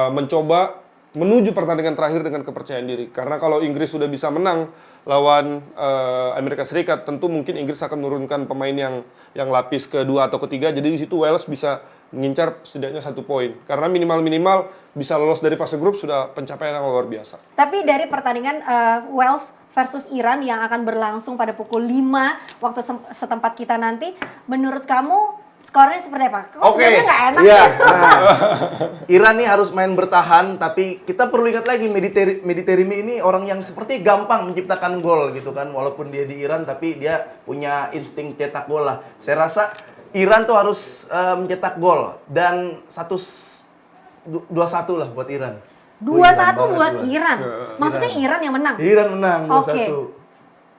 mencoba menuju pertandingan terakhir dengan kepercayaan diri. Karena kalau Inggris sudah bisa menang lawan Amerika Serikat, tentu mungkin Inggris akan menurunkan pemain yang lapis kedua atau ketiga. Jadi di situ Wales bisa mengincar setidaknya 1 poin. Karena minimal bisa lolos dari fase grup sudah pencapaian yang luar biasa. Tapi dari pertandingan Wales versus Iran yang akan berlangsung pada pukul 5 waktu setempat kita nanti, menurut kamu skornya seperti apa? Kok sebenarnya nggak enak ya? Nah, Iran nih harus main bertahan, tapi kita perlu ingat lagi Meditaremi ini orang yang seperti gampang menciptakan gol gitu kan. Walaupun dia di Iran, tapi dia punya insting cetak gol lah. Saya rasa Iran tuh harus mencetak gol, dan 2-1 lah buat Iran. 2-1 buat Iran? Maksudnya Iran yang menang? Iran menang 2-1. Oke.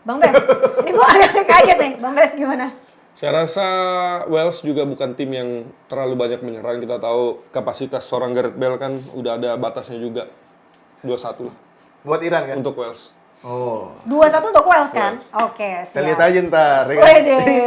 Bang Bes, ini gue agak kaget nih. Bang Bes gimana? Saya rasa Wales juga bukan tim yang terlalu banyak menyerang. Kita tahu kapasitas seorang Gareth Bale kan udah ada batasnya juga. 2-1 lah. Buat Iran kan? Untuk Wales. Oh. 2-1 untuk Wales kan? Oke, siap. Kita lihat aja ntar. Ya kan? Wede.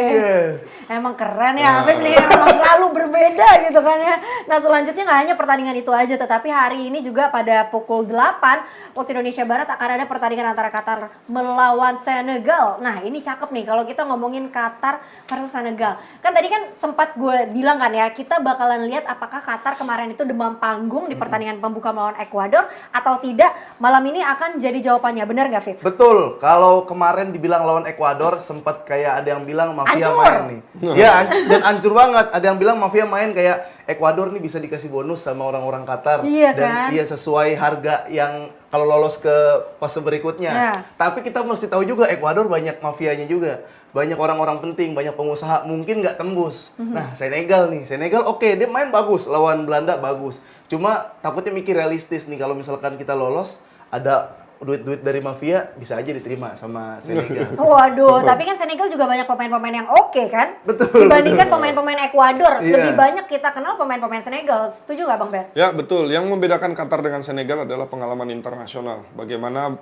Emang keren ya, Afif nih emang selalu berbeda gitu kan ya. Nah selanjutnya nggak hanya pertandingan itu aja, tetapi hari ini juga pada pukul 8 waktu Indonesia Barat akan ada pertandingan antara Qatar melawan Senegal. Nah ini cakep nih kalau kita ngomongin Qatar versus Senegal. Kan tadi kan sempat gue bilang kan ya, kita bakalan lihat apakah Qatar kemarin itu demam panggung di pertandingan pembuka melawan Ekuador atau tidak. Malam ini akan jadi jawabannya, benar nggak Fif? Betul, kalau kemarin dibilang lawan Ekuador, sempat kayak ada yang bilang mafia Ancur. main nih. Ya, dan hancur banget. Ada yang bilang mafia main kayak Ekuador nih bisa dikasih bonus sama orang-orang Qatar. Iya dan kan? iya sesuai harga yang kalau lolos ke fase berikutnya. Ya. Tapi kita mesti tahu juga Ekuador banyak mafianya juga. Banyak orang-orang penting, banyak pengusaha, mungkin nggak tembus. Nah, Senegal nih. Senegal oke, dia main bagus. Lawan Belanda bagus. Cuma takutnya mikir realistis nih, kalau misalkan kita lolos, ada duit-duit dari mafia bisa aja diterima sama Senegal. Waduh, tapi kan Senegal juga banyak pemain-pemain yang oke kan? Betul, Dibandingkan betul. pemain-pemain Ekuador, Iya. lebih banyak kita kenal pemain-pemain Senegal. Setuju nggak Bang Bes? Ya betul, yang membedakan Qatar dengan Senegal adalah pengalaman internasional. Bagaimana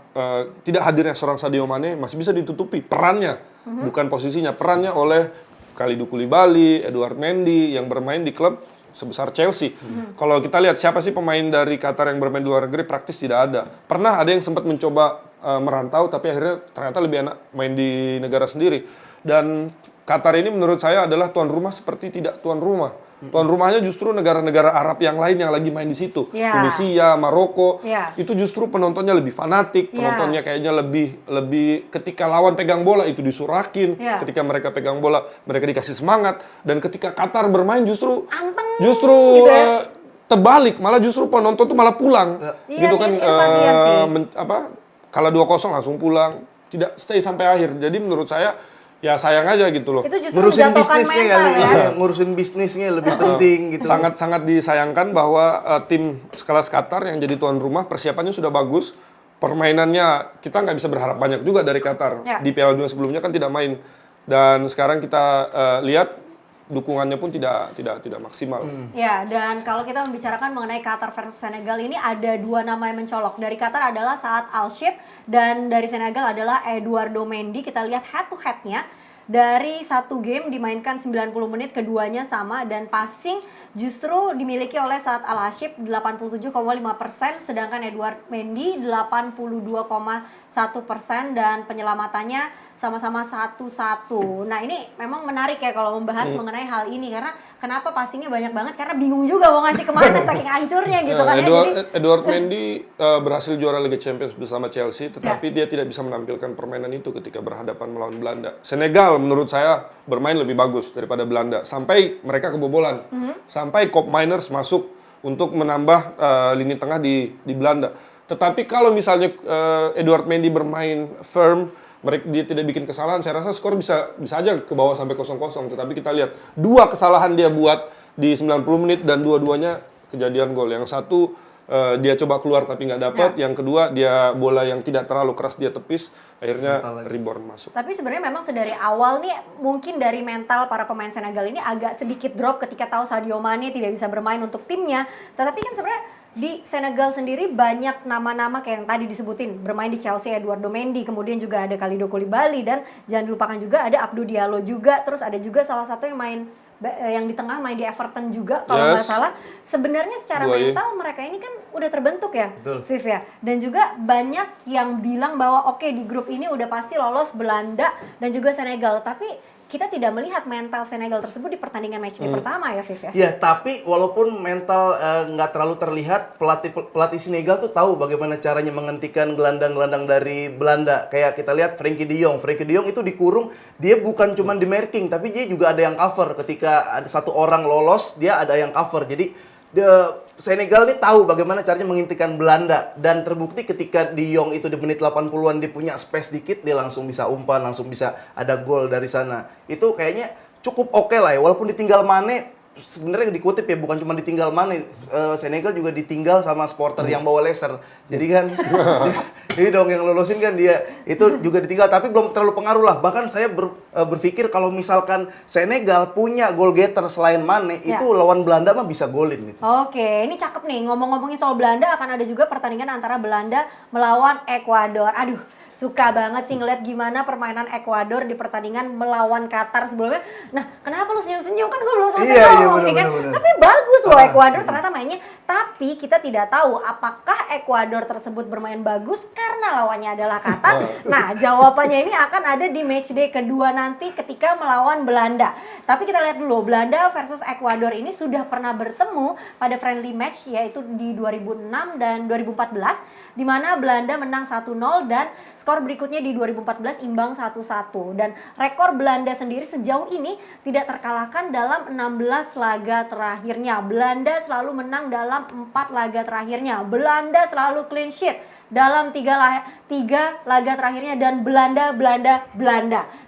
tidak hadirnya seorang Sadio Mane masih bisa ditutupi perannya, bukan posisinya, perannya oleh Kalidou Koulibaly, Edouard Mendy yang bermain di klub sebesar Chelsea. Kalau kita lihat siapa sih pemain dari Qatar yang bermain di luar negeri, praktis tidak ada. Pernah ada yang sempat mencoba merantau, tapi akhirnya ternyata lebih enak main di negara sendiri. Dan Qatar ini menurut saya adalah tuan rumah seperti tidak tuan rumah. Tuan rumahnya justru negara-negara Arab yang lain yang lagi main di situ. Ya. Tunisia, Maroko, Ya. itu justru penontonnya lebih fanatik, Ya. penontonnya kayaknya lebih ketika lawan pegang bola itu disurakin, Ya. ketika mereka pegang bola mereka dikasih semangat, dan ketika Qatar bermain justru Anteng justru gitu ya. terbalik, malah justru penonton tuh malah pulang. Iya, Gitu kan ini kasihan sih. kalah 2-0 langsung pulang, tidak stay sampai akhir. Jadi menurut saya ya sayang aja gitu loh. Itu justru Ngurusin menjatuhkan bisnisnya mental kali ya. ya. Ngurusin bisnisnya lebih penting gitu. Sangat-sangat disayangkan bahwa tim sekelas Qatar yang jadi tuan rumah persiapannya sudah bagus, permainannya kita nggak bisa berharap banyak juga dari Qatar. Ya. Di Piala Dunia sebelumnya kan tidak main, dan sekarang kita lihat dukungannya pun tidak maksimal. Ya, dan kalau kita membicarakan mengenai Qatar versus Senegal ini ada dua nama yang mencolok. Dari Qatar adalah Saad Al-Shib dan dari Senegal adalah Eduardo Mendy. Kita lihat head to head-nya. Dari satu game dimainkan 90 menit, keduanya sama, dan passing justru dimiliki oleh Saad Al-Hashib 87,5%, sedangkan Eduard Mendy 82,1%, dan penyelamatannya sama-sama 1-1. Nah ini memang menarik ya kalau membahas mengenai hal ini, karena kenapa passingnya banyak banget, karena bingung juga mau ngasih kemana saking hancurnya gitu kan ya. Eduard Mendy berhasil juara Liga Champions bersama Chelsea, tetapi dia tidak bisa menampilkan permainan itu ketika berhadapan melawan Belanda. Senegal menurut saya bermain lebih bagus daripada Belanda, sampai mereka kebobolan, sampai Koop Meiners masuk untuk menambah lini tengah di Belanda. Tetapi kalau misalnya Eduard Mendy bermain firm, dia tidak bikin kesalahan, saya rasa skor bisa aja ke bawah sampai 0-0. Tetapi kita lihat dua kesalahan dia buat di 90 menit dan dua-duanya kejadian gol. Yang satu dia coba keluar tapi nggak dapat, yang kedua dia bola yang tidak terlalu keras dia tepis, akhirnya rebound masuk. Tapi sebenarnya memang sedari awal nih mungkin dari mental para pemain Senegal ini agak sedikit drop ketika tahu Sadio Mane tidak bisa bermain untuk timnya. Tetapi kan sebenarnya di Senegal sendiri banyak nama-nama kayak yang tadi disebutin, bermain di Chelsea Eduardo Mendy, kemudian juga ada Kalidou Koulibaly, dan jangan dilupakan juga ada Abdou Diallo juga, terus ada juga salah satu yang main yang di tengah main di Everton juga kalau nggak salah. Sebenarnya secara mental mereka ini kan udah terbentuk ya, Viv ya. Dan juga banyak yang bilang bahwa oke, di grup ini udah pasti lolos Belanda dan juga Senegal, tapi kita tidak melihat mental Senegal tersebut di pertandingan matchday pertama ya, Viv ya. Ya, tapi walaupun mental nggak terlalu terlihat, pelatih Senegal tuh tahu bagaimana caranya menghentikan gelandang-gelandang dari Belanda. Kayak kita lihat Frenkie de Jong. Frenkie de Jong itu dikurung, dia bukan cuma di marking, tapi dia juga ada yang cover. Ketika ada satu orang lolos, dia ada yang cover. Jadi Senegal ini tahu bagaimana caranya menghentikan Belanda, dan terbukti ketika De Jong itu di menit 80-an dia punya space dikit, dia langsung bisa umpan, langsung bisa ada gol dari sana. Itu kayaknya cukup oke lah ya, walaupun ditinggal Mane. Sebenarnya dikutip ya, bukan cuma ditinggal Mane, Senegal juga ditinggal sama supporter yang bawa laser. Jadi kan ini dong yang lolosin kan dia, itu juga ditinggal, tapi belum terlalu pengaruh lah. Bahkan saya berpikir kalau misalkan Senegal punya goal getter selain Mane, itu lawan Belanda mah bisa golin gitu. Oke, ini cakep nih. Ngomong-ngomongin soal Belanda, akan ada juga pertandingan antara Belanda melawan Ekuador. Aduh, suka banget sih ngeliat gimana permainan Ekuador di pertandingan melawan Qatar sebelumnya. Nah, kenapa lu senyum-senyum? Kan gue belum selesai ngomong, kan? Tapi bagus loh Ekuador ternyata mainnya. Tapi kita tidak tahu apakah Ekuador tersebut bermain bagus karena lawannya adalah Qatar. Nah, jawabannya ini akan ada di matchday kedua nanti ketika melawan Belanda. Tapi kita lihat dulu, Belanda versus Ekuador ini sudah pernah bertemu pada friendly match, yaitu di 2006 dan 2014, di mana Belanda menang 1-0 dan skor berikutnya di 2014 imbang 1-1. Dan rekor Belanda sendiri sejauh ini tidak terkalahkan dalam 16 laga terakhirnya. Belanda selalu menang dalam 4 laga terakhirnya. Belanda selalu clean sheet dalam 3 laga terakhirnya, dan Belanda.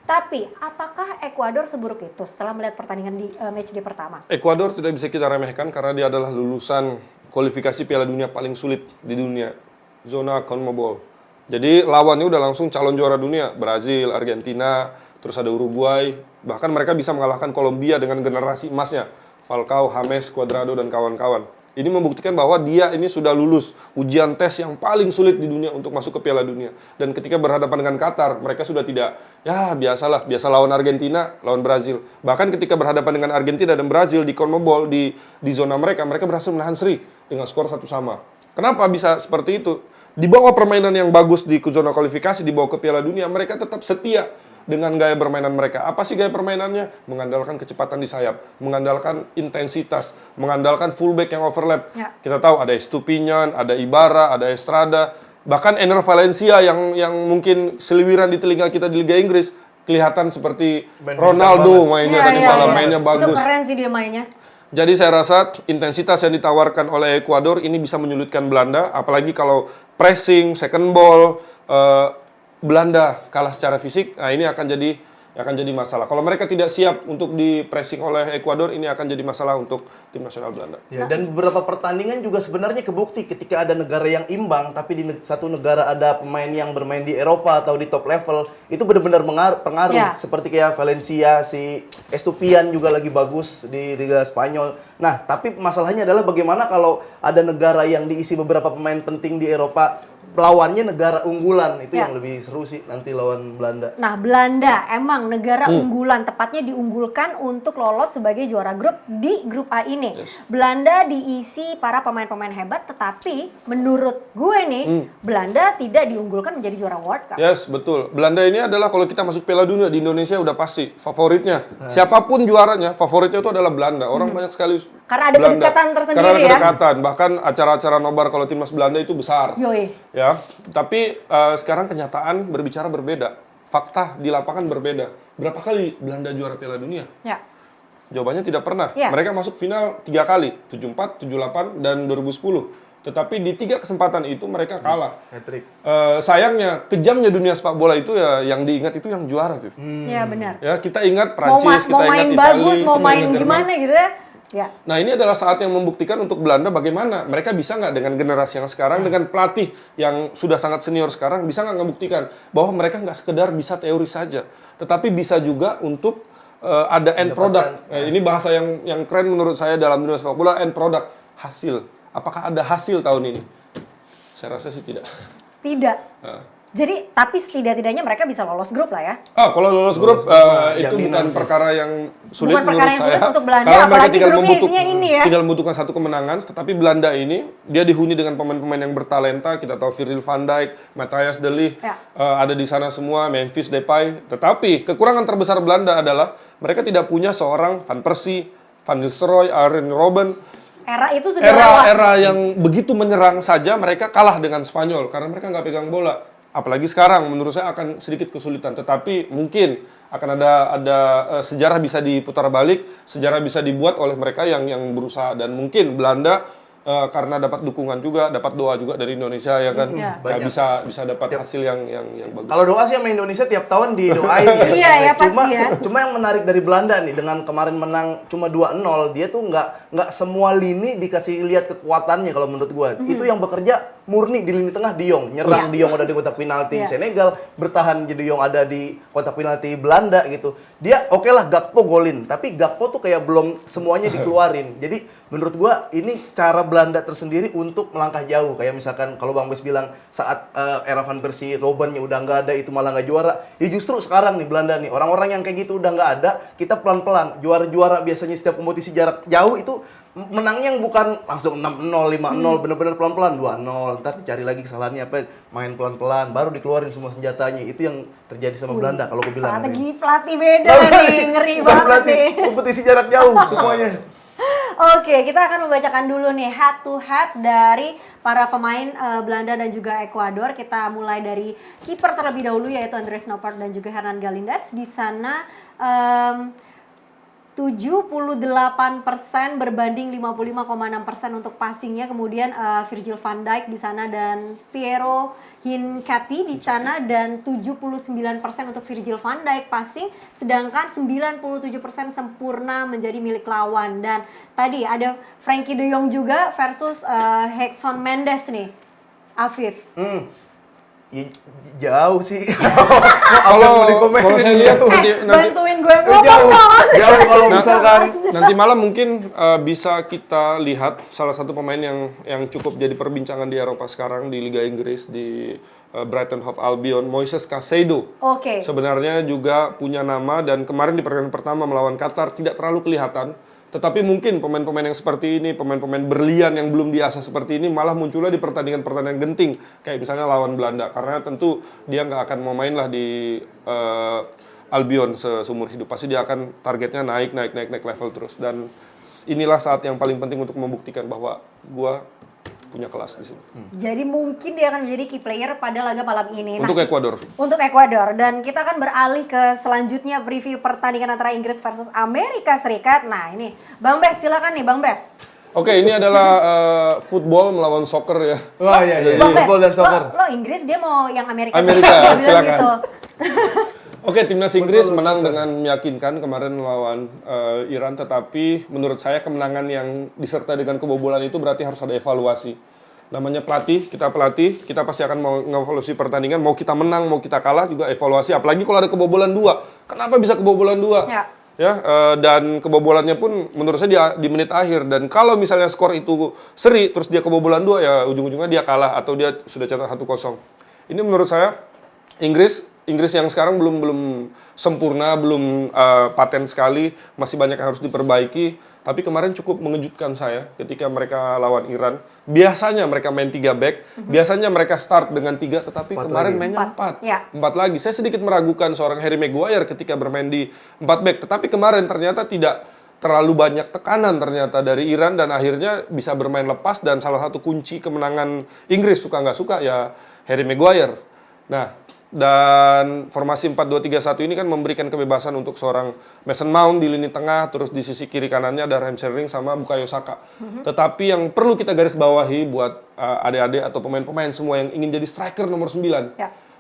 Tapi apakah Ekuador seburuk itu setelah melihat pertandingan di matchday pertama? Ekuador tidak bisa kita remehkan karena dia adalah lulusan kualifikasi Piala Dunia paling sulit di dunia, zona CONMEBOL. Jadi lawannya udah langsung calon juara dunia, Brazil, Argentina, terus ada Uruguay. Bahkan mereka bisa mengalahkan Kolombia dengan generasi emasnya, Falcao, James, Cuadrado, dan kawan-kawan. Ini membuktikan bahwa dia ini sudah lulus ujian tes yang paling sulit di dunia untuk masuk ke Piala Dunia. Dan ketika berhadapan dengan Qatar, mereka sudah tidak, ya biasalah, biasa lawan Argentina, lawan Brazil. Bahkan ketika berhadapan dengan Argentina dan Brazil di CONMEBOL, di zona mereka berhasil menahan seri dengan skor 1-1. Kenapa bisa seperti itu? Di bawah permainan yang bagus di zona kualifikasi, dibawa ke Piala Dunia, mereka tetap setia dengan gaya permainan mereka. Apa sih gaya permainannya? Mengandalkan kecepatan di sayap, mengandalkan intensitas, mengandalkan fullback yang overlap. Ya. Kita tahu ada Estupiñán, ada Ibarra, ada Estrada, bahkan Ener Valencia yang mungkin seliwiran di telinga kita di Liga Inggris, kelihatan seperti Ronaldo mainnya tadi malam, mainnya bagus. Itu keren sih dia mainnya. Jadi saya rasa intensitas yang ditawarkan oleh Ekuador ini bisa menyulitkan Belanda, apalagi kalau pressing, second ball, Belanda kalah secara fisik, nah ini akan jadi masalah. Kalau mereka tidak siap untuk di pressing oleh Ekuador, ini akan jadi masalah untuk tim nasional Belanda. Ya, dan beberapa pertandingan juga sebenarnya kebukti ketika ada negara yang imbang, tapi di satu negara ada pemain yang bermain di Eropa atau di top level, itu benar-benar pengaruh. Ya. Seperti kayak Valencia, si Estupiñán juga lagi bagus di Liga Spanyol. Nah, tapi masalahnya adalah bagaimana kalau ada negara yang diisi beberapa pemain penting di Eropa, lawannya negara unggulan, itu Ya. yang lebih seru sih nanti lawan Belanda. Nah, Belanda emang negara unggulan, tepatnya diunggulkan untuk lolos sebagai juara grup di grup A ini. Yes. Belanda diisi para pemain-pemain hebat, tetapi menurut gue nih, Belanda tidak diunggulkan menjadi juara World Cup. Yes, betul. Belanda ini adalah kalau kita masuk Piala Dunia di Indonesia udah pasti favoritnya. Siapapun juaranya, favoritnya itu adalah Belanda. Orang banyak sekali Karena ada Belanda. kedekatan tersendiri Karena ada ya. kedekatan. Bahkan acara-acara nobar kalau timnas Belanda itu besar. Yoi. Ya, tapi sekarang kenyataan berbicara berbeda. Fakta di lapangan berbeda. Berapa kali Belanda juara Piala Dunia? Ya. Jawabannya tidak pernah. Ya. Mereka masuk final 3 kali, 74, 78, dan 2010. Tetapi di 3 kesempatan itu mereka kalah. Hat-trick. Sayangnya, kejamnya dunia sepak bola itu ya yang diingat itu yang juara, Viv. Ya benar. Ya, kita ingat Mau, Prancis, mau kita main ingat bagus, Italia, mau kita main ingat Jerman. gimana gitu ya. Ya. Nah, ini adalah saat yang membuktikan untuk Belanda bagaimana mereka bisa nggak dengan generasi yang sekarang, dengan pelatih yang sudah sangat senior sekarang, bisa nggak membuktikan bahwa mereka nggak sekedar bisa teori saja, tetapi bisa juga untuk ada end product. Ini bahasa yang keren menurut saya dalam dunia sepak bola, end product, hasil. Apakah ada hasil tahun ini? Saya rasa sih tidak. Tidak. Jadi, tapi setidak-tidaknya mereka bisa lolos grup lah ya. Kalau lolos grup itu jaminan bukan sih. perkara yang sulit Bukan perkara menurut yang saya. sulit untuk Belanda, Karena mereka apalagi grupnya isinya ini ya. tinggal membutuhkan 1 kemenangan. Tetapi Belanda ini dia dihuni dengan pemain-pemain yang bertalenta. Kita tahu Virgil van Dijk, Matthias de Ligt, Ya. ada di sana semua, Memphis Depay. Tetapi kekurangan terbesar Belanda adalah mereka tidak punya seorang Van Persie, Van Nistelrooy, Arjen Robben. Era itu sudah lewat. Era yang begitu menyerang saja mereka kalah dengan Spanyol karena mereka nggak pegang bola. Apalagi sekarang menurut saya akan sedikit kesulitan, tetapi mungkin akan ada sejarah bisa diputar balik, sejarah bisa dibuat oleh mereka yang berusaha, dan mungkin Belanda karena dapat dukungan juga, dapat doa juga dari Indonesia ya kan, Iya. ya bisa dapat hasil yang bagus. Kalau doa sih sama Indonesia tiap tahun didoain ya. Iya, ya, pasti ya. Cuma yang menarik dari Belanda nih, dengan kemarin menang cuma 2-0, dia tuh nggak semua lini dikasih lihat kekuatannya kalau menurut gua. Itu yang bekerja murni di lini tengah De Jong, nyerang De Jong ada di kotak penalti Iya. Senegal, bertahan De Jong ada di kotak penalti Belanda gitu. Dia oke lah Gakpo golin, tapi Gakpo tuh kayak belum semuanya dikeluarin. Jadi menurut gua ini cara Belanda tersendiri untuk melangkah jauh. Kayak misalkan kalau Bang Bes bilang saat era Van Persie, Robbennya udah nggak ada, itu malah nggak juara. Ya justru sekarang nih Belanda nih, orang-orang yang kayak gitu udah nggak ada, kita pelan-pelan. Juara-juara biasanya setiap kompetisi jarak jauh itu menangnya yang bukan langsung 6-0, 5-0, bener-bener pelan-pelan 2-0. Ntar dicari lagi kesalahannya apa, main pelan-pelan, baru dikeluarin semua senjatanya. Itu yang terjadi sama Belanda kalau gue bilang. Strategi pelatih beda nih, ngeri Bukan banget pelatih, nih. kompetisi jarak jauh semuanya. Oke, kita akan membacakan dulu nih head to head dari para pemain Belanda dan juga Ekuador. Kita mulai dari kiper terlebih dahulu yaitu Andries Noppert dan juga Hernan Galindas. Di sana 78% berbanding 55,6% untuk passingnya. Kemudian Virgil van Dijk di sana dan Piero Hincapié di sana, dan 79% untuk Virgil van Dijk passing, sedangkan 97% sempurna menjadi milik lawan. Dan tadi ada Frenkie de Jong juga versus Hector Mendes nih, Afif. Ya, jauh sih. Kalau saya lihat nanti Bantuin gue jauh, ngomong. jauh kalau misalkan. nanti malam mungkin bisa kita lihat salah satu pemain yang cukup jadi perbincangan di Eropa sekarang di Liga Inggris di Brighton Hove Albion, Moises Caicedo. Oke. Sebenarnya juga punya nama dan kemarin di pertandingan pertama melawan Qatar tidak terlalu kelihatan. Tetapi mungkin pemain-pemain yang seperti ini, pemain-pemain berlian yang belum diasah seperti ini malah munculnya di pertandingan-pertandingan genting. Kayak misalnya lawan Belanda. Karena tentu dia nggak akan mau main lah di Albion seumur hidup. Pasti dia akan targetnya naik level terus. Dan inilah saat yang paling penting untuk membuktikan bahwa gua punya kelas di sini. Jadi mungkin dia akan menjadi key player pada laga malam ini. Untuk Ekuador. Untuk Ekuador. Dan kita akan beralih ke selanjutnya preview pertandingan antara Inggris versus Amerika Serikat. Nah ini, Bang Bes, silakan nih Bang Bes. Oke, ini adalah football melawan soccer ya. Wah iya. Bang Bes, Football dan soccer. lo Inggris, dia mau yang Amerika Amerika, Serikat. Dia bilang silakan. gitu. Oke, timnas Inggris menang dengan meyakinkan kemarin melawan Iran, tetapi menurut saya kemenangan yang disertai dengan kebobolan itu berarti harus ada evaluasi. Namanya pelatih, kita pasti akan mau ngevaluasi pertandingan, mau kita menang, mau kita kalah juga evaluasi. Apalagi kalau ada kebobolan 2. Kenapa bisa kebobolan 2? Dan kebobolannya pun menurut saya di menit akhir. Dan kalau misalnya skor itu seri, terus dia kebobolan 2, ya ujung-ujungnya dia kalah atau dia sudah cetak 1-0. Ini menurut saya Inggris yang sekarang belum sempurna, belum paten sekali, masih banyak yang harus diperbaiki. Tapi kemarin cukup mengejutkan saya ketika mereka lawan Iran. Biasanya mereka main 3 back, biasanya mereka start dengan 3, tetapi kemarin mainnya 4. 4 lagi. Saya sedikit meragukan seorang Harry Maguire ketika bermain di 4 back, tetapi kemarin ternyata tidak terlalu banyak tekanan ternyata dari Iran dan akhirnya bisa bermain lepas, dan salah satu kunci kemenangan Inggris, suka nggak suka ya Harry Maguire. Nah, dan formasi 4-2-3-1 ini kan memberikan kebebasan untuk seorang Mason Mount di lini tengah, terus di sisi kiri kanannya ada Raheem Sterling sama Bukayo Saka. Tetapi yang perlu kita garis bawahi buat adik-adik atau pemain-pemain semua yang ingin jadi striker nomor 9.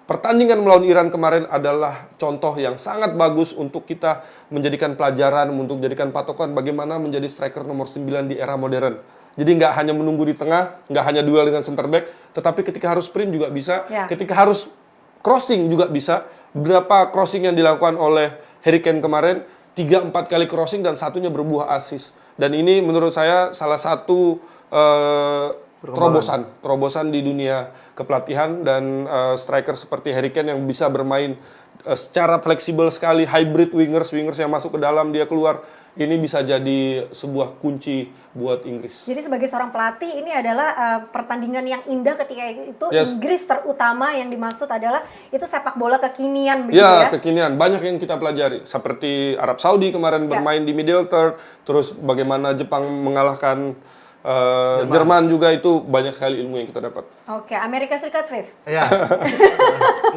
Pertandingan melawan Iran kemarin adalah contoh yang sangat bagus untuk kita menjadikan pelajaran, untuk jadikan patokan bagaimana menjadi striker nomor 9 di era modern. Jadi nggak hanya menunggu di tengah, nggak hanya duel dengan center back, tetapi ketika harus sprint juga bisa, ketika harus crossing juga bisa. Berapa crossing yang dilakukan oleh Harry Kane kemarin, 3-4 kali crossing dan satunya berbuah assist. Dan ini menurut saya salah satu terobosan di dunia kepelatihan, dan striker seperti Harry Kane yang bisa bermain secara fleksibel sekali, hybrid wingers yang masuk ke dalam, dia keluar. Ini bisa jadi sebuah kunci buat Inggris. Jadi sebagai seorang pelatih, ini adalah pertandingan yang indah ketika itu. Inggris terutama yang dimaksud adalah itu sepak bola kekinian begitu ya? Kekinian. Banyak yang kita pelajari. Seperti Arab Saudi kemarin bermain di middle third, terus bagaimana Jepang mengalahkan Jerman juga, itu banyak sekali ilmu yang kita dapat. Oke, Amerika Serikat, Viv? Iya.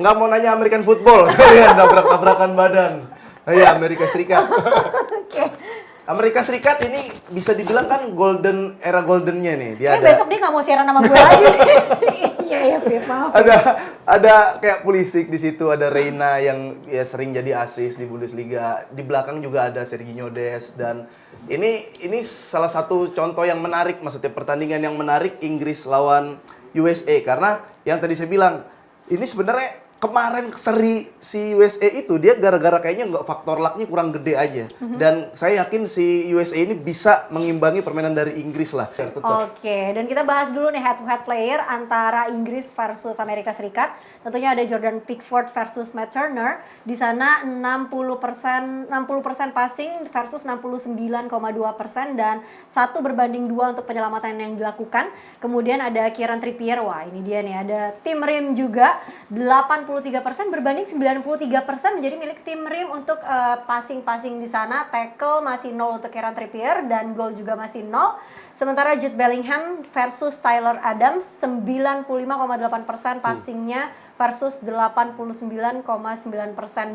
Nggak mau nanya American football, kalian tabrak-tabrakan badan. Iya, Amerika Serikat. Amerika Serikat ini bisa dibilang kan era goldennya nih. Dia besok dia nggak mau siaran sama gue lagi. Iya, Viv, maaf. Ada kayak Pulisic di situ, ada Reina yang ya sering jadi assist di Bundesliga. Di belakang juga ada Serginho Dest, dan ini salah satu contoh yang menarik, maksudnya pertandingan yang menarik Inggris lawan USA, karena yang tadi saya bilang ini sebenarnya kemarin seri si USA itu dia gara-gara kayaknya nggak, faktor lucknya kurang gede aja. Dan saya yakin si USA ini bisa mengimbangi permainan dari Inggris lah. Oke, dan kita bahas dulu nih head-to-head player antara Inggris versus Amerika Serikat. Tentunya ada Jordan Pickford versus Matt Turner. Di sana 60% passing versus 69,2%, dan 1 berbanding 2 untuk penyelamatan yang dilakukan. Kemudian ada Kieran Trippier, wah ini dia nih, ada Tim Rim juga 83% berbanding 93% menjadi milik Tim Rim untuk passing di sana. Tackle masih 0 untuk Kieran Trippier, dan gol juga masih 0. Sementara Jude Bellingham versus Tyler Adams, 95,8% passingnya versus 89,9%,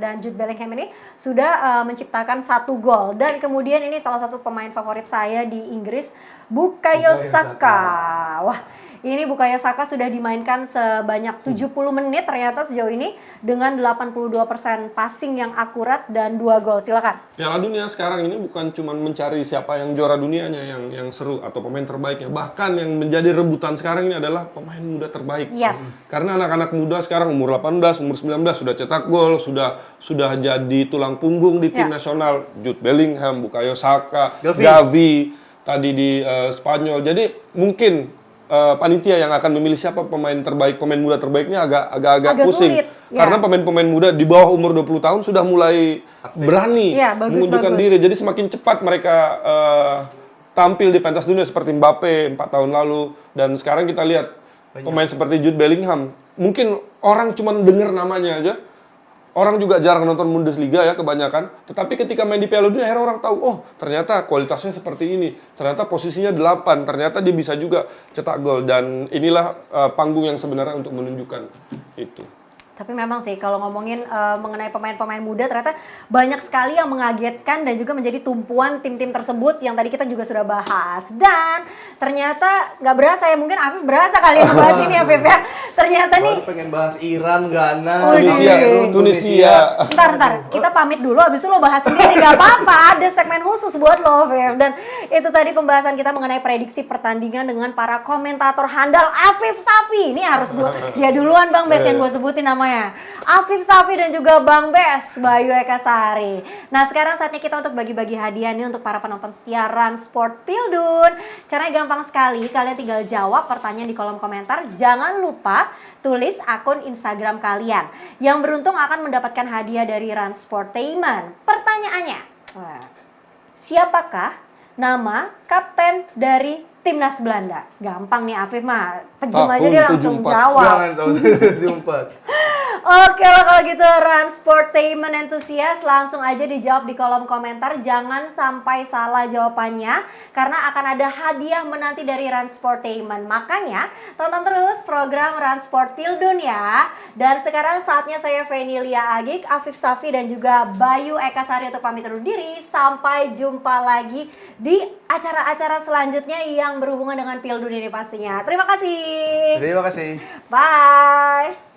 dan Jude Bellingham ini sudah menciptakan 1 gol. Dan kemudian ini salah satu pemain favorit saya di Inggris, Bukayo Saka. Wah, Ini Bukayo Saka sudah dimainkan sebanyak 70 menit ternyata sejauh ini dengan 82% passing yang akurat dan 2 gol. Silakan. Piala Dunia sekarang ini bukan cuma mencari siapa yang juara dunianya yang seru atau pemain terbaiknya. Bahkan yang menjadi rebutan sekarang ini adalah pemain muda terbaik. Yes. Karena anak-anak muda sekarang umur 18, umur 19 sudah cetak gol, sudah jadi tulang punggung di tim nasional. Jude Bellingham, Bukayo Saka, Gavi tadi di Spanyol. Jadi mungkin panitia yang akan memilih siapa pemain terbaik, pemain muda terbaiknya agak pusing. Sulit, Karena pemain-pemain muda di bawah umur 20 tahun sudah mulai berani menunjukkan diri. Jadi semakin cepat mereka tampil di pentas dunia seperti Mbappe 4 tahun lalu. Dan sekarang kita lihat pemain seperti Jude Bellingham. Mungkin orang cuma dengar namanya aja. Orang juga jarang nonton Bundesliga ya kebanyakan. Tetapi ketika main di Piala Dunia akhirnya orang tahu, oh ternyata kualitasnya seperti ini. Ternyata posisinya 8, ternyata dia bisa juga cetak gol. Dan inilah panggung yang sebenarnya untuk menunjukkan itu. Tapi memang sih kalau ngomongin mengenai pemain-pemain muda ternyata banyak sekali yang mengagetkan dan juga menjadi tumpuan tim-tim tersebut yang tadi kita juga sudah bahas. Dan ternyata nggak berasa ya, mungkin Afif berasa kali ya bahas ini Afif ya. Ternyata nih pengen bahas Iran, Ghana, Tunisia. Ntar, kita pamit dulu habis itu lo bahas sendiri, nggak apa-apa, ada segmen khusus buat lo Afif. Dan itu tadi pembahasan kita mengenai prediksi pertandingan dengan para komentator handal Afif Safi. Ini harus dia duluan Bang Bes yang gue sebutin namanya. Afif Safi dan juga Bang Bes, Bayu Eka Sari. Nah sekarang saatnya kita untuk bagi-bagi hadiah nih untuk para penonton setia Run Sport Pildun. Caranya gampang sekali, kalian tinggal jawab pertanyaan di kolom komentar. Jangan lupa tulis akun Instagram kalian. Yang beruntung akan mendapatkan hadiah dari Run Sportainment. Pertanyaannya, siapakah nama kapten dari Timnas Belanda? Gampang nih Afif mah, pejem aja dia langsung 74. jawab. Jangan tahun 74. Oke lah kalau gitu Run Sportainment Enthusiast, langsung aja dijawab di kolom komentar. Jangan sampai salah jawabannya karena akan ada hadiah menanti dari Run Sportainment. Makanya tonton terus program Run Sport Pildun ya. Dan sekarang saatnya saya Feni Lia Agik, Afif Safi dan juga Bayu Eka Sari untuk pamit undur diri. Sampai jumpa lagi di acara-acara selanjutnya yang berhubungan dengan Pildun ini pastinya. Terima kasih. Terima kasih. Bye.